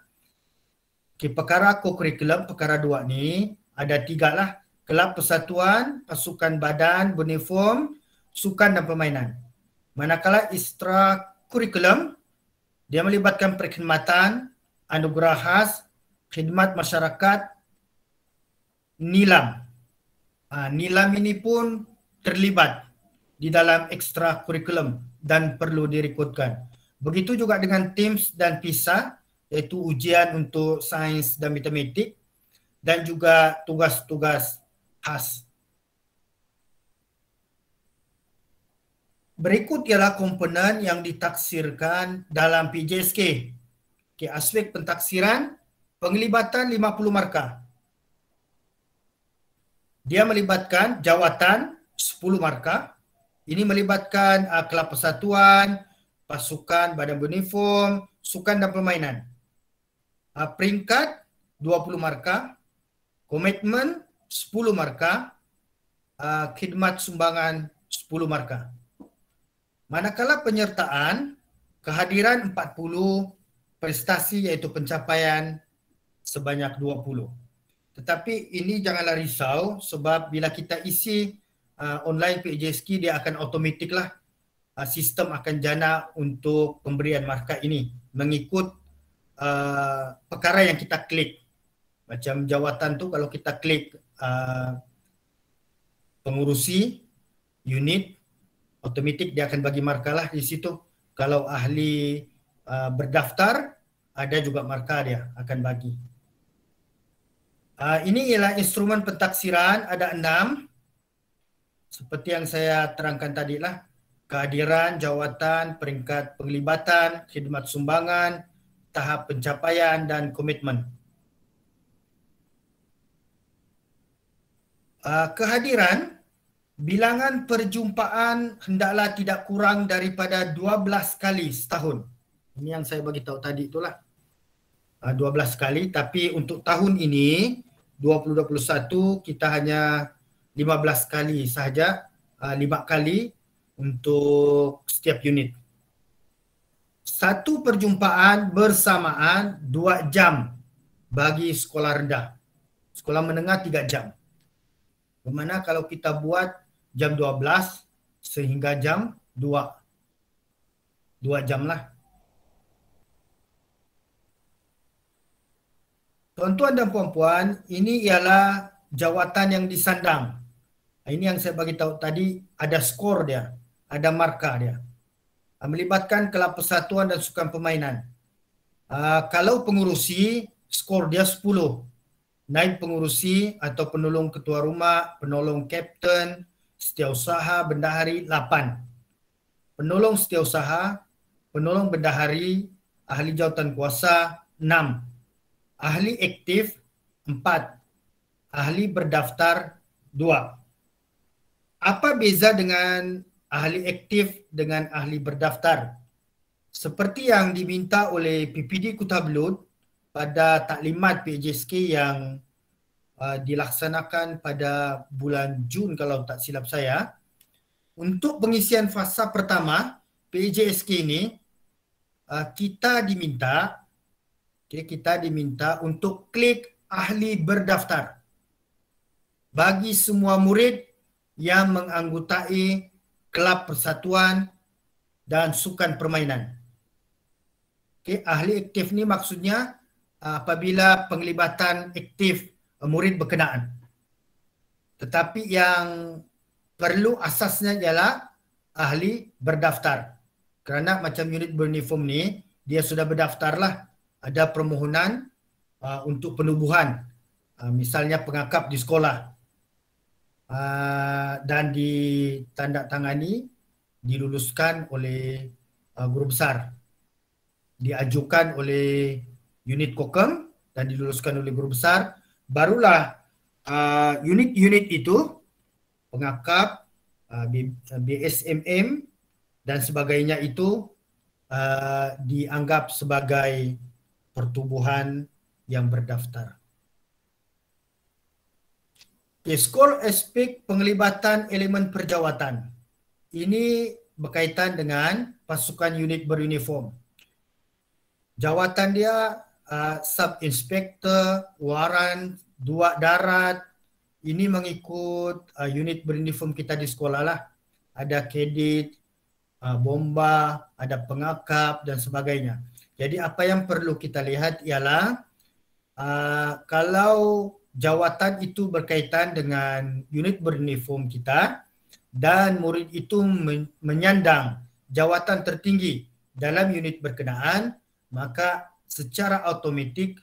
Perkara kokurikulum, perkara 2 ni ada 3 lah. Kelab persatuan, pasukan badan, beruniform, sukan dan permainan. Manakala ekstra kurikulum, dia melibatkan perkhidmatan, anugerah khas, khidmat masyarakat, nilam. Nilam ini pun terlibat di dalam ekstra kurikulum dan perlu direkodkan. Begitu juga dengan TIMSS dan PISA, iaitu ujian untuk sains dan matematik, dan juga tugas-tugas khas. Berikut ialah komponen yang ditaksirkan dalam PJSK. Aspek pentaksiran, penglibatan 50 markah. Dia melibatkan jawatan 10 markah. Ini melibatkan kelab persatuan, pasukan, badan beruniform, sukan dan permainan. Peringkat 20 markah, komitmen 10 markah, khidmat sumbangan 10 markah. Manakala penyertaan, kehadiran 40, prestasi iaitu pencapaian sebanyak 20. Tetapi ini janganlah risau sebab bila kita isi online PJSK, dia akan automatik lah. Sistem akan jana untuk pemberian markah ini mengikut perkara yang kita klik. Macam jawatan tu kalau kita klik pengurusi unit, automatik dia akan bagi markah lah di situ. Kalau ahli berdaftar, ada juga markah dia akan bagi. Ini ialah instrumen pentaksiran, ada 6. Seperti yang saya terangkan tadi lah. Kehadiran, jawatan, peringkat penglibatan, khidmat sumbangan, tahap pencapaian dan komitmen. Kehadiran, bilangan perjumpaan hendaklah tidak kurang daripada 12 kali setahun. Ini yang saya bagi tahu tadi itulah. 12 kali, tapi untuk tahun ini 2021 kita hanya 15 kali sahaja, 5 kali untuk setiap unit. Satu perjumpaan bersamaan 2 jam bagi sekolah rendah. Sekolah menengah 3 jam. Bermakna kalau kita buat jam 12 sehingga jam 2. 2 jam lah. Tuan-tuan dan puan-puan, ini ialah jawatan yang disandang. Ini yang saya bagi tahu tadi, ada skor dia, ada markah dia. Melibatkan kelab persatuan dan sukan permainan. Kalau pengurusi, skor dia 10. Naib pengurusi atau penolong ketua rumah, penolong kapten, setiausaha, bendahari 8. Penolong setiausaha, penolong bendahari, ahli jawatan kuasa 6. Ahli aktif 4. Ahli berdaftar 2. Apa beza dengan ahli aktif dengan ahli berdaftar? Seperti yang diminta oleh PPD Kuta Belud pada taklimat PJSK yang dilaksanakan pada bulan Jun kalau tak silap saya, untuk pengisian fasa pertama PJSK ini kita diminta untuk klik ahli berdaftar bagi semua murid yang menganggotai kelab persatuan dan sukan permainan. Ahli aktif ni maksudnya apabila penglibatan aktif murid berkenaan. Tetapi yang perlu asasnya ialah ahli berdaftar. Kerana macam unit beruniform ni, dia sudah berdaftarlah. Ada permohonan untuk penubuhan. Misalnya pengakap di sekolah. Dan ditandatangani, diluluskan oleh guru besar. Diajukan oleh unit kokem dan diluluskan oleh guru besar. Barulah unit-unit itu, pengakap, BSMM dan sebagainya itu dianggap sebagai pertubuhan yang berdaftar. Skor aspek penglibatan elemen perjawatan. Ini berkaitan dengan pasukan unit beruniform. Jawatan dia sub-inspektor, waran, duak darat. Ini mengikut unit beruniform kita di sekolah lah. Ada kedit, bomba, ada pengakap dan sebagainya. Jadi apa yang perlu kita lihat ialah kalau jawatan itu berkaitan dengan unit beruniform kita dan murid itu menyandang jawatan tertinggi dalam unit berkenaan, maka secara automatik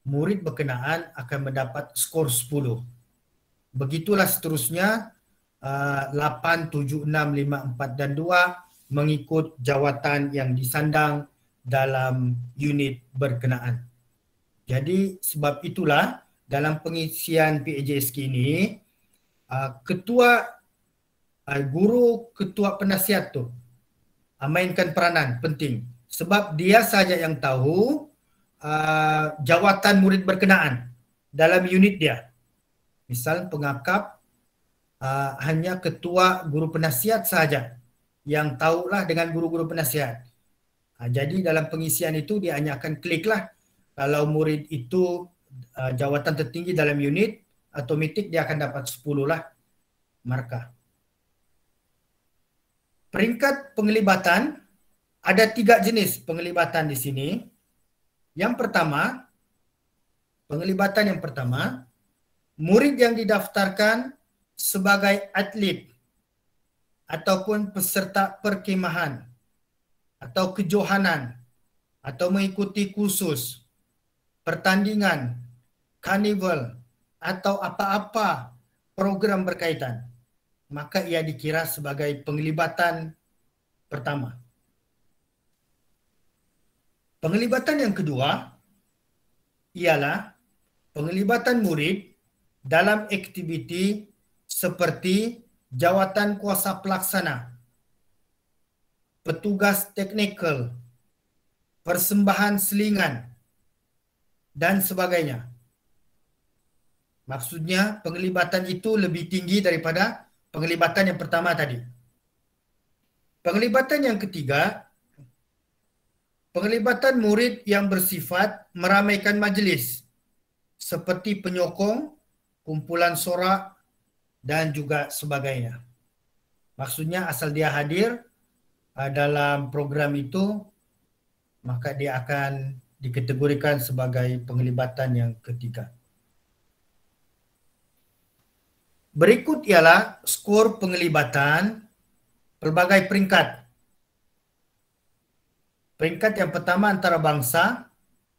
murid berkenaan akan mendapat skor 10. Begitulah seterusnya 8, 7, 6, 5, 4 dan 2 mengikut jawatan yang disandang dalam unit berkenaan. Jadi sebab itulah dalam pengisian PAJSK ini guru ketua penasihat tu mainkan peranan penting sebab dia saja yang tahu jawatan murid berkenaan dalam unit dia. Misal pengakap hanya ketua guru penasihat saja yang tahulah dengan guru-guru penasihat. Jadi dalam pengisian itu dia hanya akan kliklah kalau murid itu jawatan tertinggi dalam unit, otomatik dia akan dapat 10 lah markah. Peringkat penglibatan, ada 3 jenis penglibatan di sini. Yang pertama, penglibatan yang pertama, murid yang didaftarkan sebagai atlet ataupun peserta perkemahan atau kejohanan atau mengikuti kursus, pertandingan, karnival atau apa-apa program berkaitan, maka ia dikira sebagai penglibatan pertama. Penglibatan yang kedua ialah penglibatan murid dalam aktiviti seperti jawatan kuasa pelaksana, petugas teknikal, persembahan selingan dan sebagainya. Maksudnya penglibatan itu lebih tinggi daripada penglibatan yang pertama tadi. Penglibatan yang ketiga, penglibatan murid yang bersifat meramaikan majlis seperti penyokong, kumpulan sorak dan juga sebagainya. Maksudnya asal dia hadir dalam program itu, maka dia akan dikategorikan sebagai penglibatan yang ketiga. Berikut ialah skor penglibatan pelbagai peringkat. Peringkat yang pertama antarabangsa,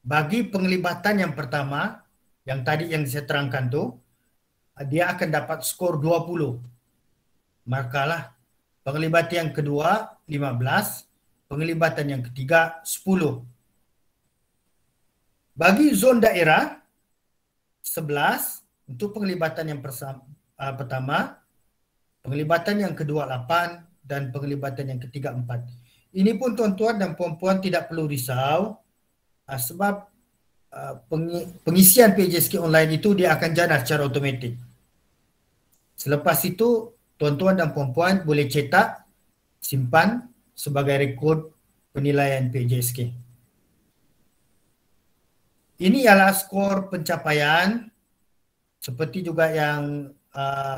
bagi penglibatan yang pertama, yang tadi yang saya terangkan tu, dia akan dapat skor 20. Markalah. Penglibatan yang kedua 15, penglibatan yang ketiga 10. Bagi zon daerah, 11 untuk penglibatan yang pertama, penglibatan yang kedua 8 dan penglibatan yang ketiga 4. Ini pun tuan-tuan dan puan-puan tidak perlu risau sebab pengisian PJSK online itu dia akan jalan secara automatik. Selepas itu tuan-tuan dan puan-puan boleh cetak, simpan sebagai rekod penilaian PJSK. Ini ialah skor pencapaian seperti juga yang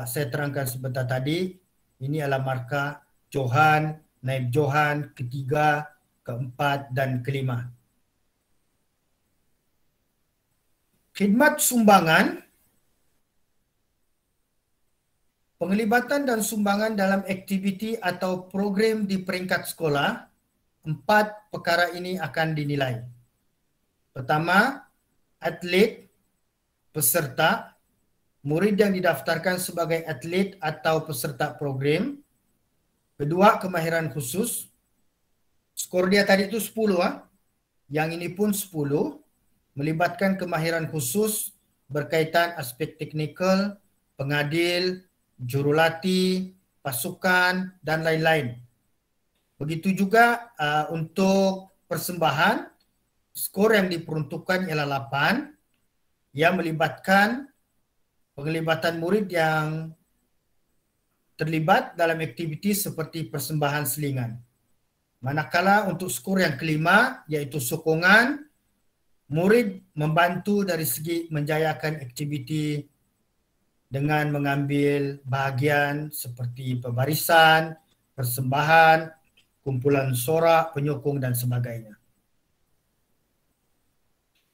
saya terangkan sebentar tadi. Ini adalah markah Johan, Naib Johan, ketiga, keempat dan kelima. Khidmat sumbangan. Penglibatan dan sumbangan dalam aktiviti atau program di peringkat sekolah, 4 perkara ini akan dinilai. Pertama, atlet, peserta, murid yang didaftarkan sebagai atlet atau peserta program. Kedua, kemahiran khusus. Skor dia tadi itu 10. Yang ini pun 10. Melibatkan kemahiran khusus berkaitan aspek teknikal, pengadil, jurulatih, pasukan dan lain-lain. Begitu juga untuk persembahan, skor yang diperuntukkan ialah 8 yang melibatkan penglibatan murid yang terlibat dalam aktiviti seperti persembahan selingan. Manakala untuk skor yang kelima iaitu sokongan, murid membantu dari segi menjayakan aktiviti dengan mengambil bahagian seperti pembarisan, persembahan, kumpulan sorak, penyokong dan sebagainya.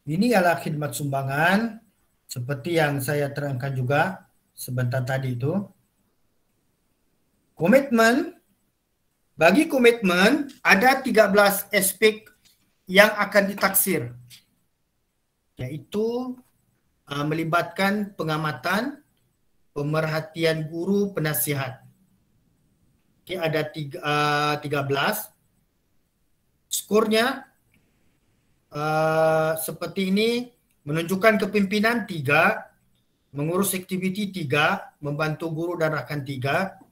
Ini adalah khidmat sumbangan seperti yang saya terangkan juga sebentar tadi itu. Komitmen, bagi komitmen ada 13 aspek yang akan ditaksir, iaitu melibatkan pengamatan, pemerhatian guru, penasihat. Okay, ada 13. Skornya seperti ini, menunjukkan kepimpinan 3, mengurus aktiviti 3, membantu guru dan rakan 3,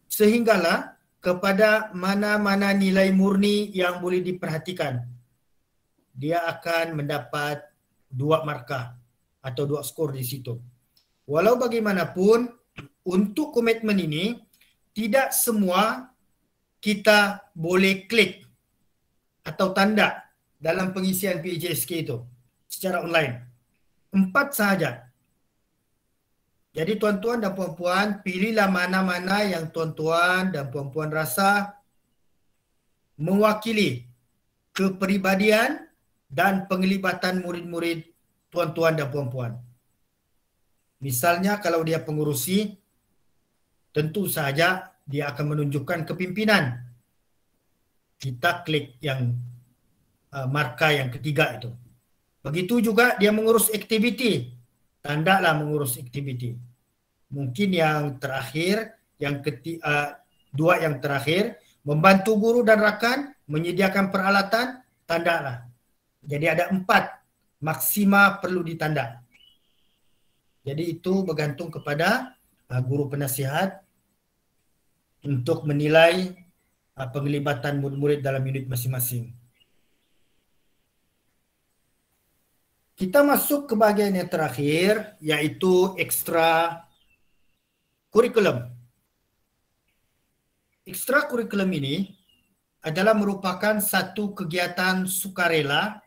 sehinggalah kepada mana-mana nilai murni yang boleh diperhatikan. Dia akan mendapat 2 markah atau 2 skor di situ. Walau bagaimanapun, untuk komitmen ini, tidak semua kita boleh klik atau tanda dalam pengisian PJSK itu secara online. 4 sahaja. Jadi tuan-tuan dan puan-puan, pilihlah mana-mana yang tuan-tuan dan puan-puan rasa mewakili kepribadian dan penglibatan murid-murid tuan-tuan dan puan-puan. Misalnya kalau dia pengurusi, tentu saja dia akan menunjukkan kepimpinan. Kita klik yang markah yang ketiga itu. Begitu juga dia mengurus aktiviti, tandalah mengurus aktiviti. Mungkin yang terakhir, dua yang terakhir, membantu guru dan rakan, menyediakan peralatan, tandalah. Jadi ada 4 maksima perlu ditanda. Jadi itu bergantung kepada guru penasihat untuk menilai penglibatan murid-murid dalam unit masing-masing. Kita masuk ke bahagian yang terakhir, iaitu ekstra kurikulum. Ekstra kurikulum ini adalah merupakan satu kegiatan sukarela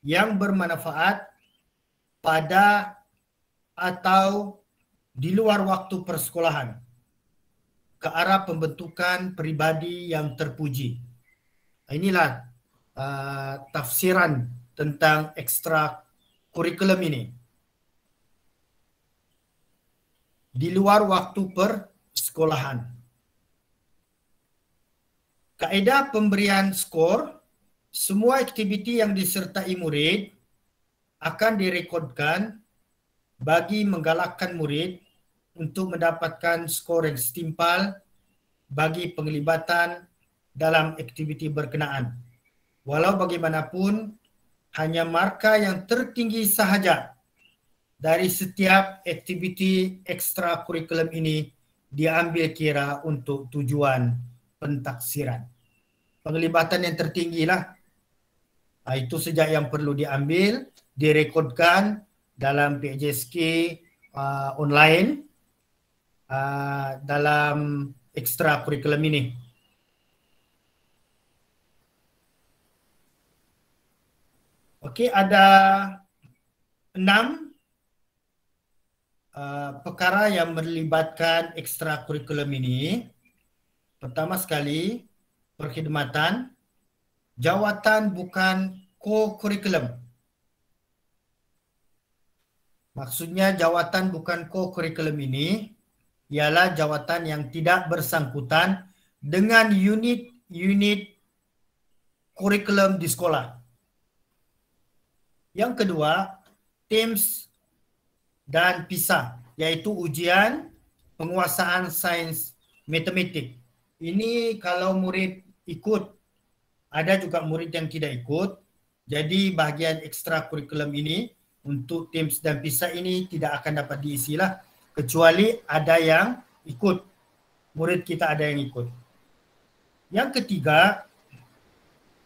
yang bermanfaat pada atau di luar waktu persekolahan ke arah pembentukan pribadi yang terpuji. Inilah tafsiran tentang ekstra kurikulum ini. Di luar waktu persekolahan. Kaedah pemberian skor, semua aktiviti yang disertai murid akan direkodkan bagi menggalakkan murid untuk mendapatkan skor yang setimpal bagi penglibatan dalam aktiviti berkenaan. Walau bagaimanapun, hanya markah yang tertinggi sahaja dari setiap aktiviti ekstrakurikulum ini diambil kira untuk tujuan pentaksiran. Penglibatan yang tertinggi lah. Itu sejak yang perlu diambil, direkodkan dalam PJSK online dalam ekstrakurikulum ini. Okey, ada 6 perkara yang melibatkan ekstrakurikulum ini. Pertama sekali, perkhidmatan. Jawatan bukan co-kurikulum. Maksudnya jawatan bukan co-kurikulum ini ialah jawatan yang tidak bersangkutan dengan unit-unit kurikulum di sekolah. Yang kedua, TIMS dan PISA, iaitu ujian penguasaan sains matematik. Ini kalau murid ikut, ada juga murid yang tidak ikut. Jadi bahagian ekstrakurikulum ini untuk TIMS dan PISA ini tidak akan dapat diisi lah, kecuali ada yang ikut. Murid kita ada yang ikut. Yang ketiga,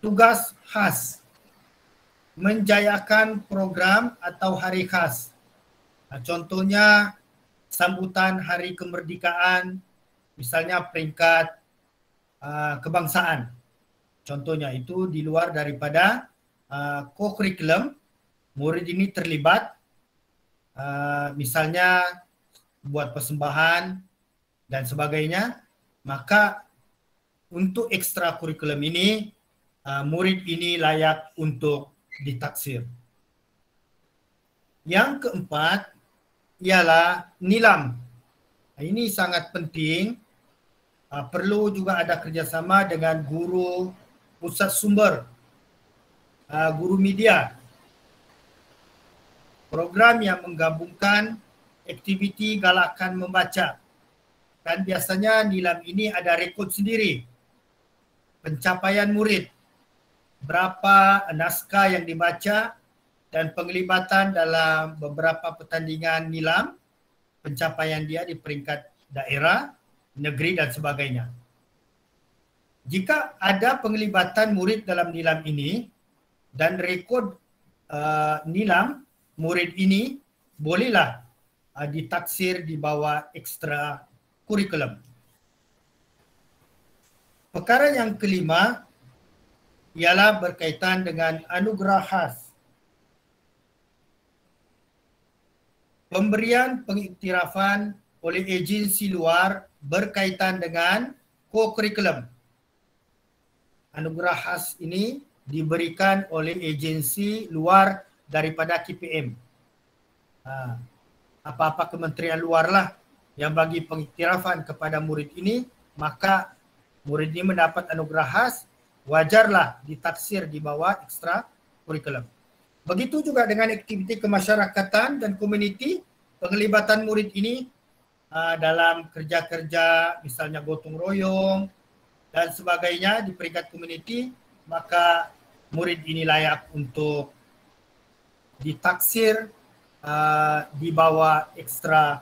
tugas khas. Menjayakan program atau hari khas. Contohnya sambutan hari kemerdekaan, misalnya peringkat kebangsaan. Contohnya itu di luar daripada co-kurikulum, murid ini terlibat, misalnya buat persembahan dan sebagainya, maka untuk ekstrakurikulum ini, murid ini layak untuk ditaksir. Yang keempat ialah nilam. Ini sangat penting, perlu juga ada kerjasama dengan guru pusat sumber, guru media. Program yang menggabungkan aktiviti galakan membaca. Dan biasanya nilam ini ada rekod sendiri. Pencapaian murid, berapa naskah yang dibaca dan penglibatan dalam beberapa pertandingan nilam, pencapaian dia di peringkat daerah, negeri dan sebagainya. Jika ada penglibatan murid dalam nilam ini dan rekod nilam murid ini, bolehlah ditaksir di bawah ekstra kurikulum. Perkara yang kelima ialah berkaitan dengan anugerah khas. Pemberian pengiktirafan oleh agensi luar berkaitan dengan co-kurikulum. Anugerah khas ini diberikan oleh agensi luar daripada KPM. Apa-apa kementerian luar lah yang bagi pengiktirafan kepada murid ini, maka murid ini mendapat anugerah khas, wajarlah ditaksir di bawah ekstra kurikulum. Begitu juga dengan aktiviti kemasyarakatan dan komuniti, penglibatan murid ini dalam kerja-kerja misalnya gotong royong dan sebagainya di peringkat komuniti, maka murid ini layak untuk ditaksir di bawah ekstra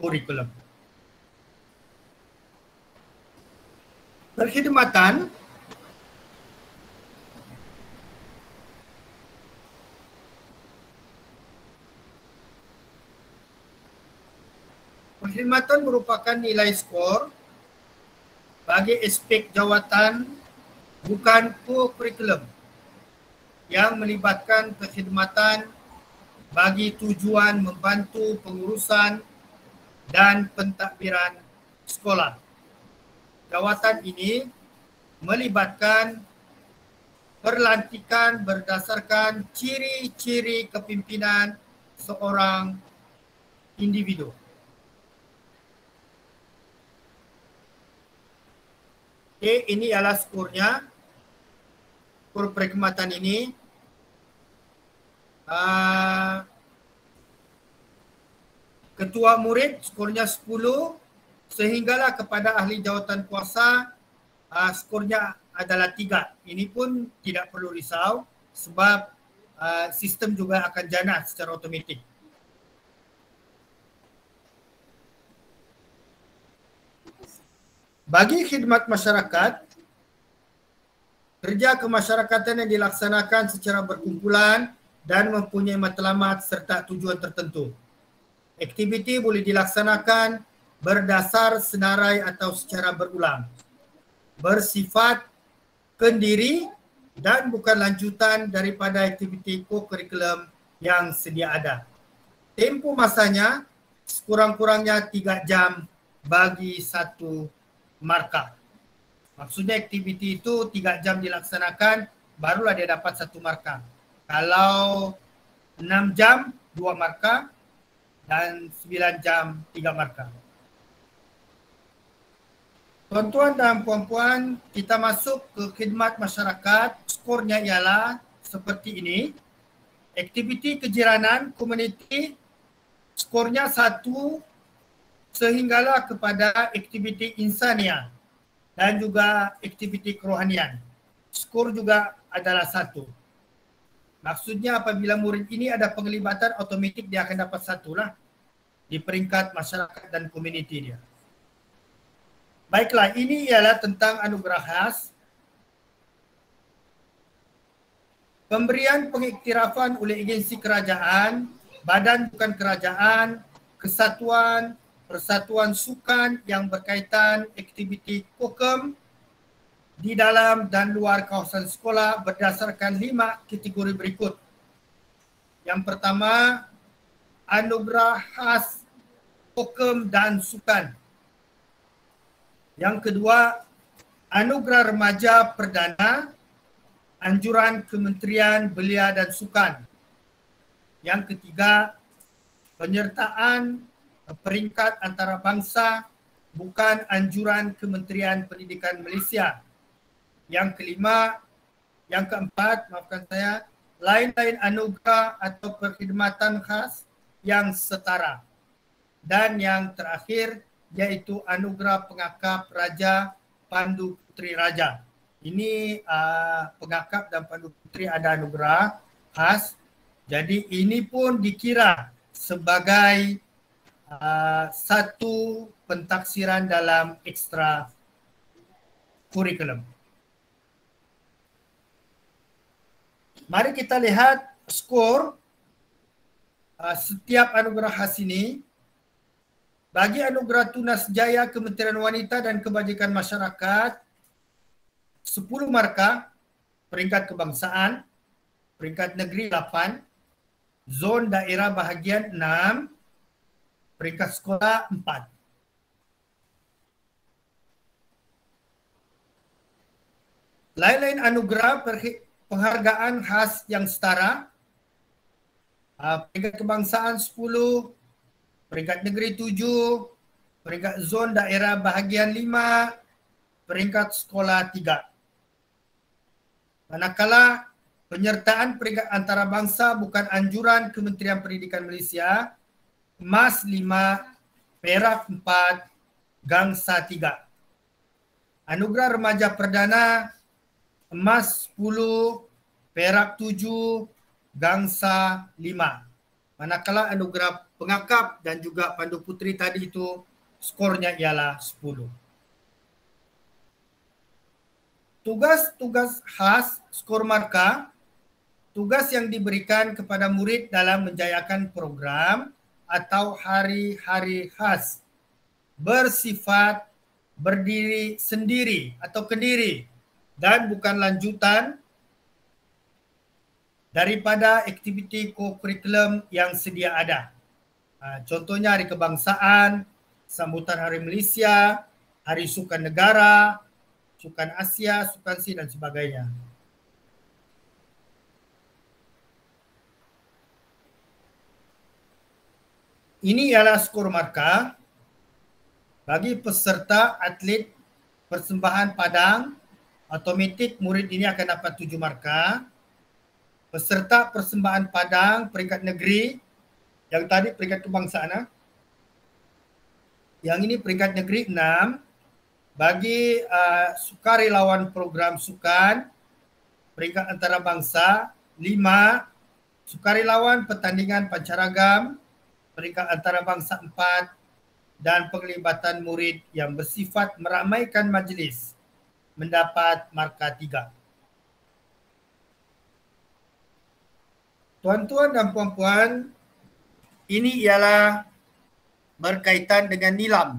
kurikulum. Perkhidmatan merupakan nilai skor bagi aspek jawatan bukan co-kurikulum yang melibatkan perkhidmatan bagi tujuan membantu pengurusan dan pentadbiran sekolah. Jawatan ini melibatkan perlantikan berdasarkan ciri-ciri kepimpinan seorang individu. Okay, ini adalah skornya. Skor perkhidmatan ini. Ketua murid skornya 10, sehinggalah kepada ahli jawatan kuasa skornya adalah 3. Ini pun tidak perlu risau sebab sistem juga akan jana secara automatik. Bagi khidmat masyarakat, kerja kemasyarakatan yang dilaksanakan secara berkumpulan dan mempunyai matlamat serta tujuan tertentu. Aktiviti boleh dilaksanakan berdasar senarai atau secara berulang. Bersifat kendiri dan bukan lanjutan daripada aktiviti co-curriculum yang sedia ada. Tempoh masanya sekurang-kurangnya 3 jam bagi satu markah. Maksudnya aktiviti itu 3 jam dilaksanakan, barulah dia dapat satu markah. Kalau 6 jam 2 markah dan 9 jam 3 markah. Tuan-tuan dan puan-puan, kita masuk ke khidmat masyarakat. Skornya ialah seperti ini. Aktiviti kejiranan, komuniti, skornya 1 sehinggalah kepada aktiviti insania dan juga aktiviti kerohanian. Skor juga adalah 1. Maksudnya apabila murid ini ada penglibatan, otomatik dia akan dapat 1 lah di peringkat masyarakat dan komuniti dia. Baiklah, ini ialah tentang anugerah khas. Pemberian pengiktirafan oleh agensi kerajaan, badan bukan kerajaan, kesatuan, persatuan sukan yang berkaitan aktiviti kokem di dalam dan luar kawasan sekolah berdasarkan 5 kategori berikut. Yang pertama, anugerah khas kokem dan sukan. Yang kedua, anugerah remaja perdana, anjuran Kementerian Belia dan Sukan. Yang ketiga, penyertaan peringkat antarabangsa, bukan anjuran Kementerian Pendidikan Malaysia. Yang kelima, yang keempat, maafkan saya, lain-lain anugerah atau perkhidmatan khas yang setara. Dan yang terakhir, yaitu anugerah pengakap Raja Pandu Puteri Raja. Ini pengakap dan Pandu Puteri ada anugerah khas. Jadi ini pun dikira sebagai satu pentaksiran dalam ekstra kurikulum. Mari kita lihat skor setiap anugerah khas ini. Bagi anugerah Tunas Jaya Kementerian Wanita dan Kebajikan Masyarakat, 10 markah, peringkat kebangsaan, peringkat negeri 8, zon daerah bahagian 6, peringkat sekolah 4. Lain-lain anugerah penghargaan khas yang setara, peringkat kebangsaan 10, peringkat negeri 7, peringkat zon daerah bahagian 5, peringkat sekolah 3. Manakala penyertaan peringkat antarabangsa bukan anjuran Kementerian Pendidikan Malaysia, emas 5, perak 4, gangsa 3. Anugerah remaja perdana, emas 10, perak 7, gangsa 5. Manakala anugerah pengakap dan juga Pandu Puteri tadi itu skornya ialah 10. Tugas-tugas khas skor markah, tugas yang diberikan kepada murid dalam menjayakan program atau hari-hari khas bersifat berdiri sendiri atau kendiri dan bukan lanjutan daripada aktiviti co-curriculum yang sedia ada. Contohnya Hari Kebangsaan, sambutan Hari Malaysia, Hari Sukan Negara, Sukan Asia, Sukan SEA dan sebagainya. Ini ialah skor markah bagi peserta atlet persembahan padang. Otomatik murid ini akan dapat 7 markah. Peserta persembahan padang peringkat negeri, yang tadi peringkat kebangsaan, yang ini peringkat negeri 6. Bagi sukarelawan program sukan, peringkat antarabangsa 5. Sukarelawan pertandingan pancaragam, peringkat antarabangsa 4. dan penglibatan murid yang bersifat meramaikan majlis mendapat markah 3. Tuan-tuan dan puan-puan, ini ialah berkaitan dengan nilam.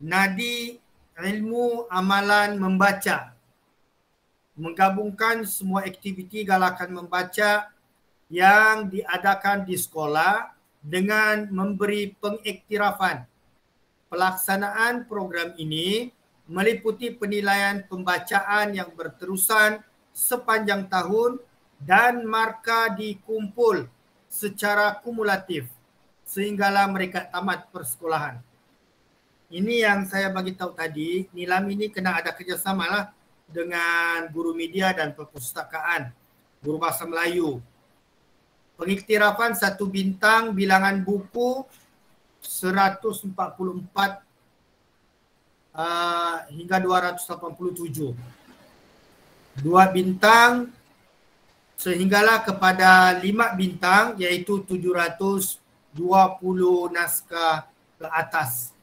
Nadi ilmu amalan membaca. Menggabungkan semua aktiviti galakan membaca yang diadakan di sekolah dengan memberi pengiktirafan. Pelaksanaan program ini meliputi penilaian pembacaan yang berterusan sepanjang tahun dan markah dikumpul secara kumulatif sehinggalah mereka tamat persekolahan. Ini yang saya bagi tahu tadi, nilam ini kena ada kerjasama lah dengan guru media dan perpustakaan, guru bahasa Melayu. Pengiktirafan 1 bintang, bilangan buku 144 hingga 287. 2 bintang sehinggalah kepada 5 bintang iaitu 720 naskah ke atas.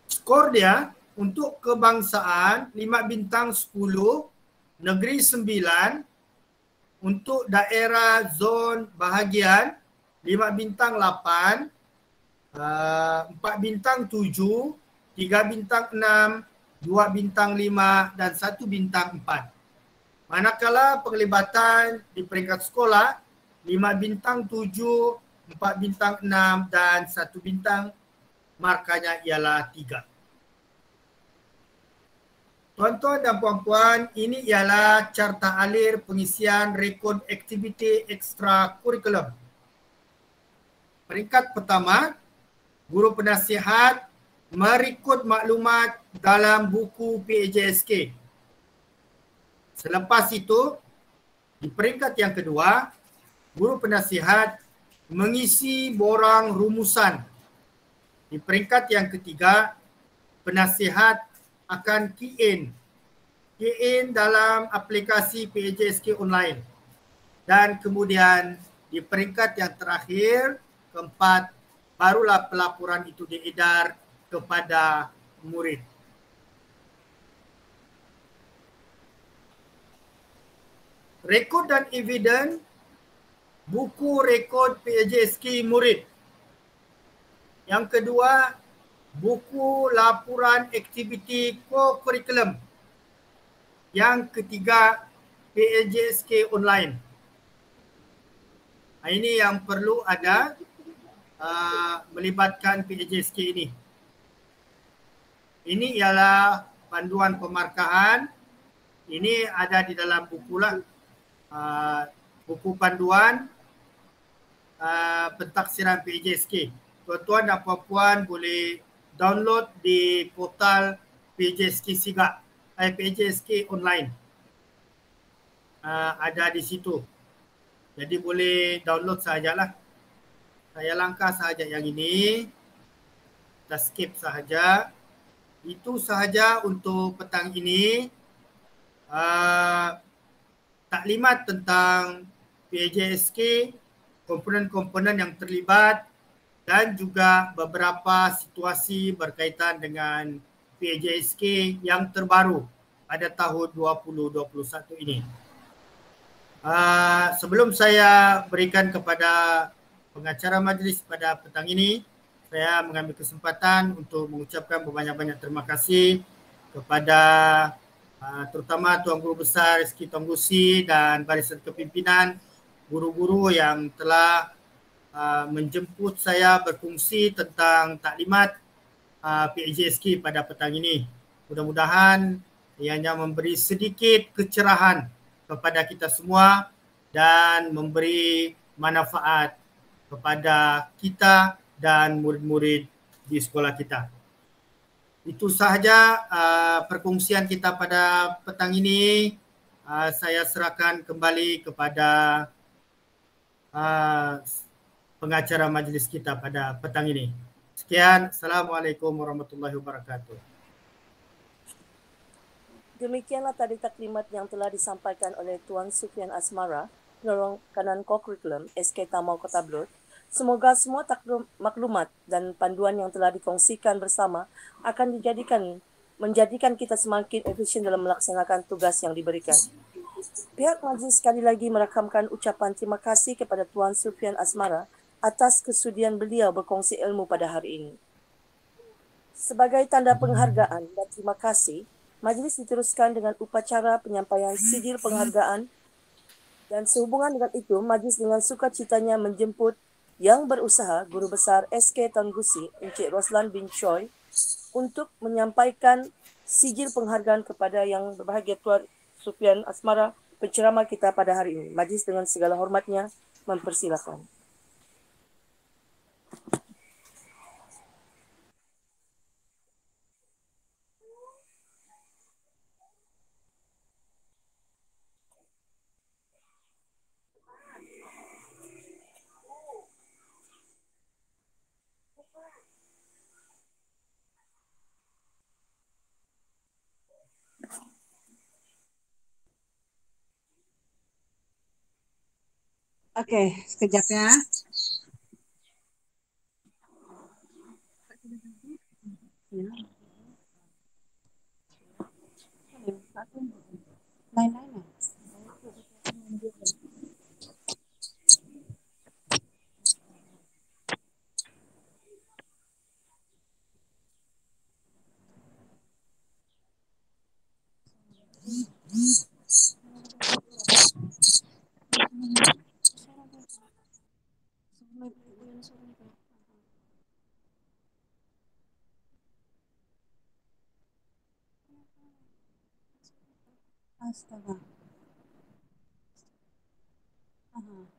Skor dia untuk kebangsaan 5 bintang 10, negeri 9, untuk daerah zon bahagian 5 bintang 8, 4 bintang 7, 3 bintang 6, 2 bintang 5 dan 1 bintang 4. Manakala penglibatan di peringkat sekolah 5 bintang 7, 4 bintang 6 dan 1 bintang, markanya ialah 3. Tuan-tuan dan puan-puan, ini ialah carta alir pengisian rekod aktiviti ekstra kurikulum. Peringkat pertama, guru penasihat merekod maklumat dalam buku PAJSK. Selepas itu, di peringkat yang kedua, guru penasihat mengisi borang rumusan. Di peringkat yang ketiga, penasihat akan key in dalam aplikasi PAJSK online. Dan kemudian di peringkat yang terakhir, keempat, barulah pelaporan itu diedar kepada murid. Rekod dan eviden buku rekod PAJSK murid. Yang kedua, buku laporan aktiviti co-curriculum. Yang ketiga, PAJSK online. Ini yang perlu ada melibatkan PAJSK ini. Ini ialah panduan pemarkahan. Ini ada di dalam buku lah. Buku panduan pentaksiran PAJSK. Tuan-tuan dan puan-puan boleh download di portal PAJSK Sigak, PAJSK online. Ada di situ. Jadi boleh download sahajalah. Saya langkah sahaja yang ini. Kita skip sahaja. Itu sahaja untuk petang ini. Taklimat tentang PAJSK, komponen-komponen yang terlibat dan juga beberapa situasi berkaitan dengan PAJSK yang terbaru pada tahun 2021 ini. Sebelum saya berikan kepada pengacara majlis pada petang ini, saya mengambil kesempatan untuk mengucapkan berbanyak-banyak terima kasih kepada terutama Tuan Guru Besar Rizky Tonggusi dan barisan kepimpinan, guru-guru yang telah menjemput saya berfungsi tentang taklimat PAJSK pada petang ini. Mudah-mudahan ianya memberi sedikit kecerahan kepada kita semua dan memberi manfaat kepada kita dan murid-murid di sekolah kita. Itu sahaja perkongsian kita pada petang ini. Saya serahkan kembali kepada pengacara majlis kita pada petang ini. Sekian. Assalamualaikum warahmatullahi wabarakatuh. Demikianlah tadi taklimat yang telah disampaikan oleh Tuan Sufian Asmara, Penolong Kanan Co-Curriculum SK Tamau Kota Belud. Semoga semua maklumat dan panduan yang telah dikongsikan bersama akan menjadikan kita semakin efisien dalam melaksanakan tugas yang diberikan. Pihak majlis sekali lagi merakamkan ucapan terima kasih kepada Tuan Sufian Asmara atas kesudian beliau berkongsi ilmu pada hari ini. Sebagai tanda penghargaan dan terima kasih, majlis diteruskan dengan upacara penyampaian sijil penghargaan, dan sehubungan dengan itu, majlis dengan sukacitanya menjemput yang berusaha Guru Besar SK Tan Gusi, Encik Roslan bin Choi, untuk menyampaikan sijil penghargaan kepada yang berbahagia Tuan Sufian Asmara, penceramah kita pada hari ini. Majlis dengan segala hormatnya mempersilakan. Oke, sekejap ya. Lain-lain. Astaga. Aha.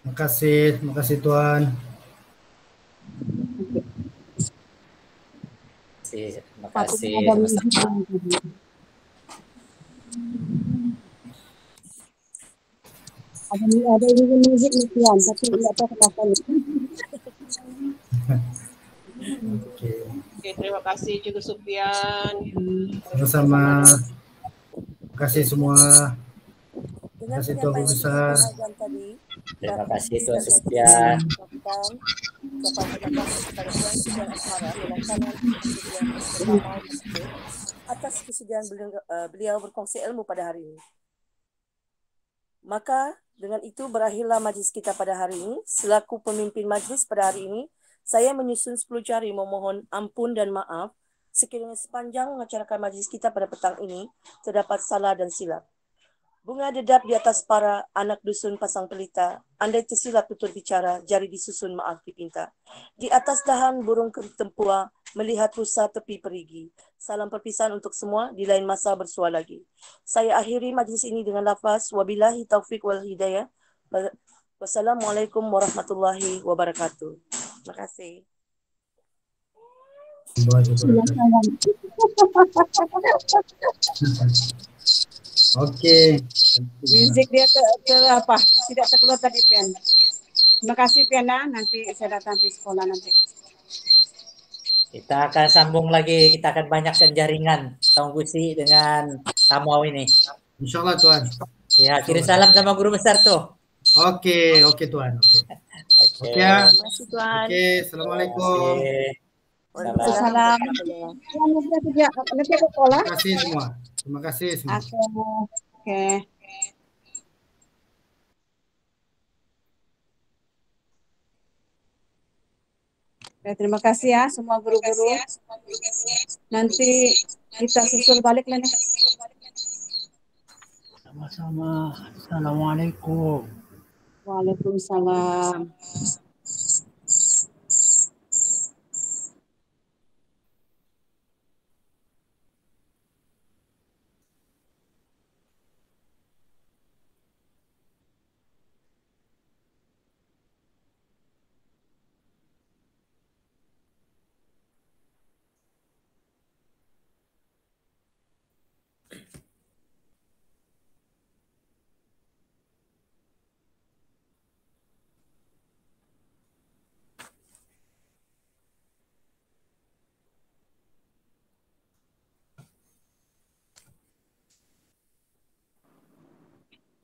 Terima kasih Tuan. Terima kasih. Ada music ni Tuan, tapi tidak tahu kenapa ni. Okey, terima kasih Cikgu Sufian. Sama-sama. Terima kasih semua. Dengan Terima kasih Tuan Guru Besar. Terima kasih Tuan Sufian. Ucapan terima kasih kepada Tuan Sufian Asmara Penolong atas kesediaan beliau berkongsi ilmu pada hari ini. Maka dengan itu berakhirlah majlis kita pada hari ini. Selaku pemimpin majlis pada hari ini, saya menyusun 10 jari memohon ampun dan maaf sekiranya sepanjang mengacarakan majlis kita pada petang ini terdapat salah dan silap. Bunga dedap di atas para anak dusun pasang pelita, andai tersilap tutur bicara, jari disusun maaf dipinta. Di atas dahan burung tempua, melihat rusa tepi perigi. Salam perpisahan untuk semua, di lain masa bersua lagi. Saya akhiri majlis ini dengan lafaz, wabillahi taufiq wal hidayah. Wassalamualaikum warahmatullahi wabarakatuh. Terima kasih. Okey. Music dia apa? Tidak terkeluar tadi Pian. Terima kasih Pian. Nanti saya datang di sekolah nanti. Kita akan sambung lagi. Kita akan banyakkan jaringan Tong Gusi dengan Tamau ini. InsyaAllah Tuan. Ya, kirim salam sama guru besar tuh. Okey Tuan. Okey ya. Terima kasih Tuan. Okey, Assalamualaikum. Waalaikumsalam. Nanti ke sekolah. Terima kasih semua. Terima kasih semua. Okey. Terima kasih ya semua guru-guru. Nanti kita susul balik lah nih. Sama-sama. Assalamualaikum. Waalaikumsalam.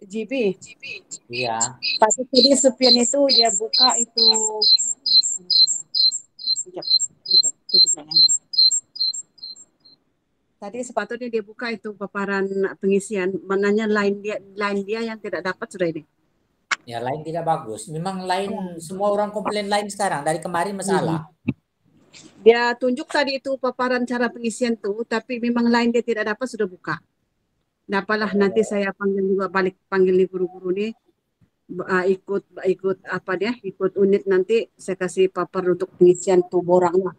GB. Iya. Pasti tadi Supian itu dia buka itu. Sekejap, tutup layarnya. Tadi sepatutnya dia buka itu paparan pengisian. Mananya line dia yang tidak dapat sudah ini. Ya, line tidak bagus. Memang line semua orang komplain line sekarang. Dari kemarin masalah. Dia tunjuk tadi itu paparan cara pengisian tuh, tapi memang line dia tidak dapat sudah buka. Dapalah nanti saya panggil juga panggil nih guru-guru nih ikut apa dia ikut unit nanti saya kasih papar untuk pengisian tuh borangnya.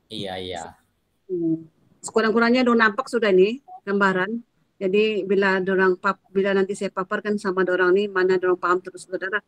Iya. Sekurang-kurangnya udah nampak sudah nih gambaran. Jadi bila nanti saya paparkan sama orang nih mana orang paham terus saudara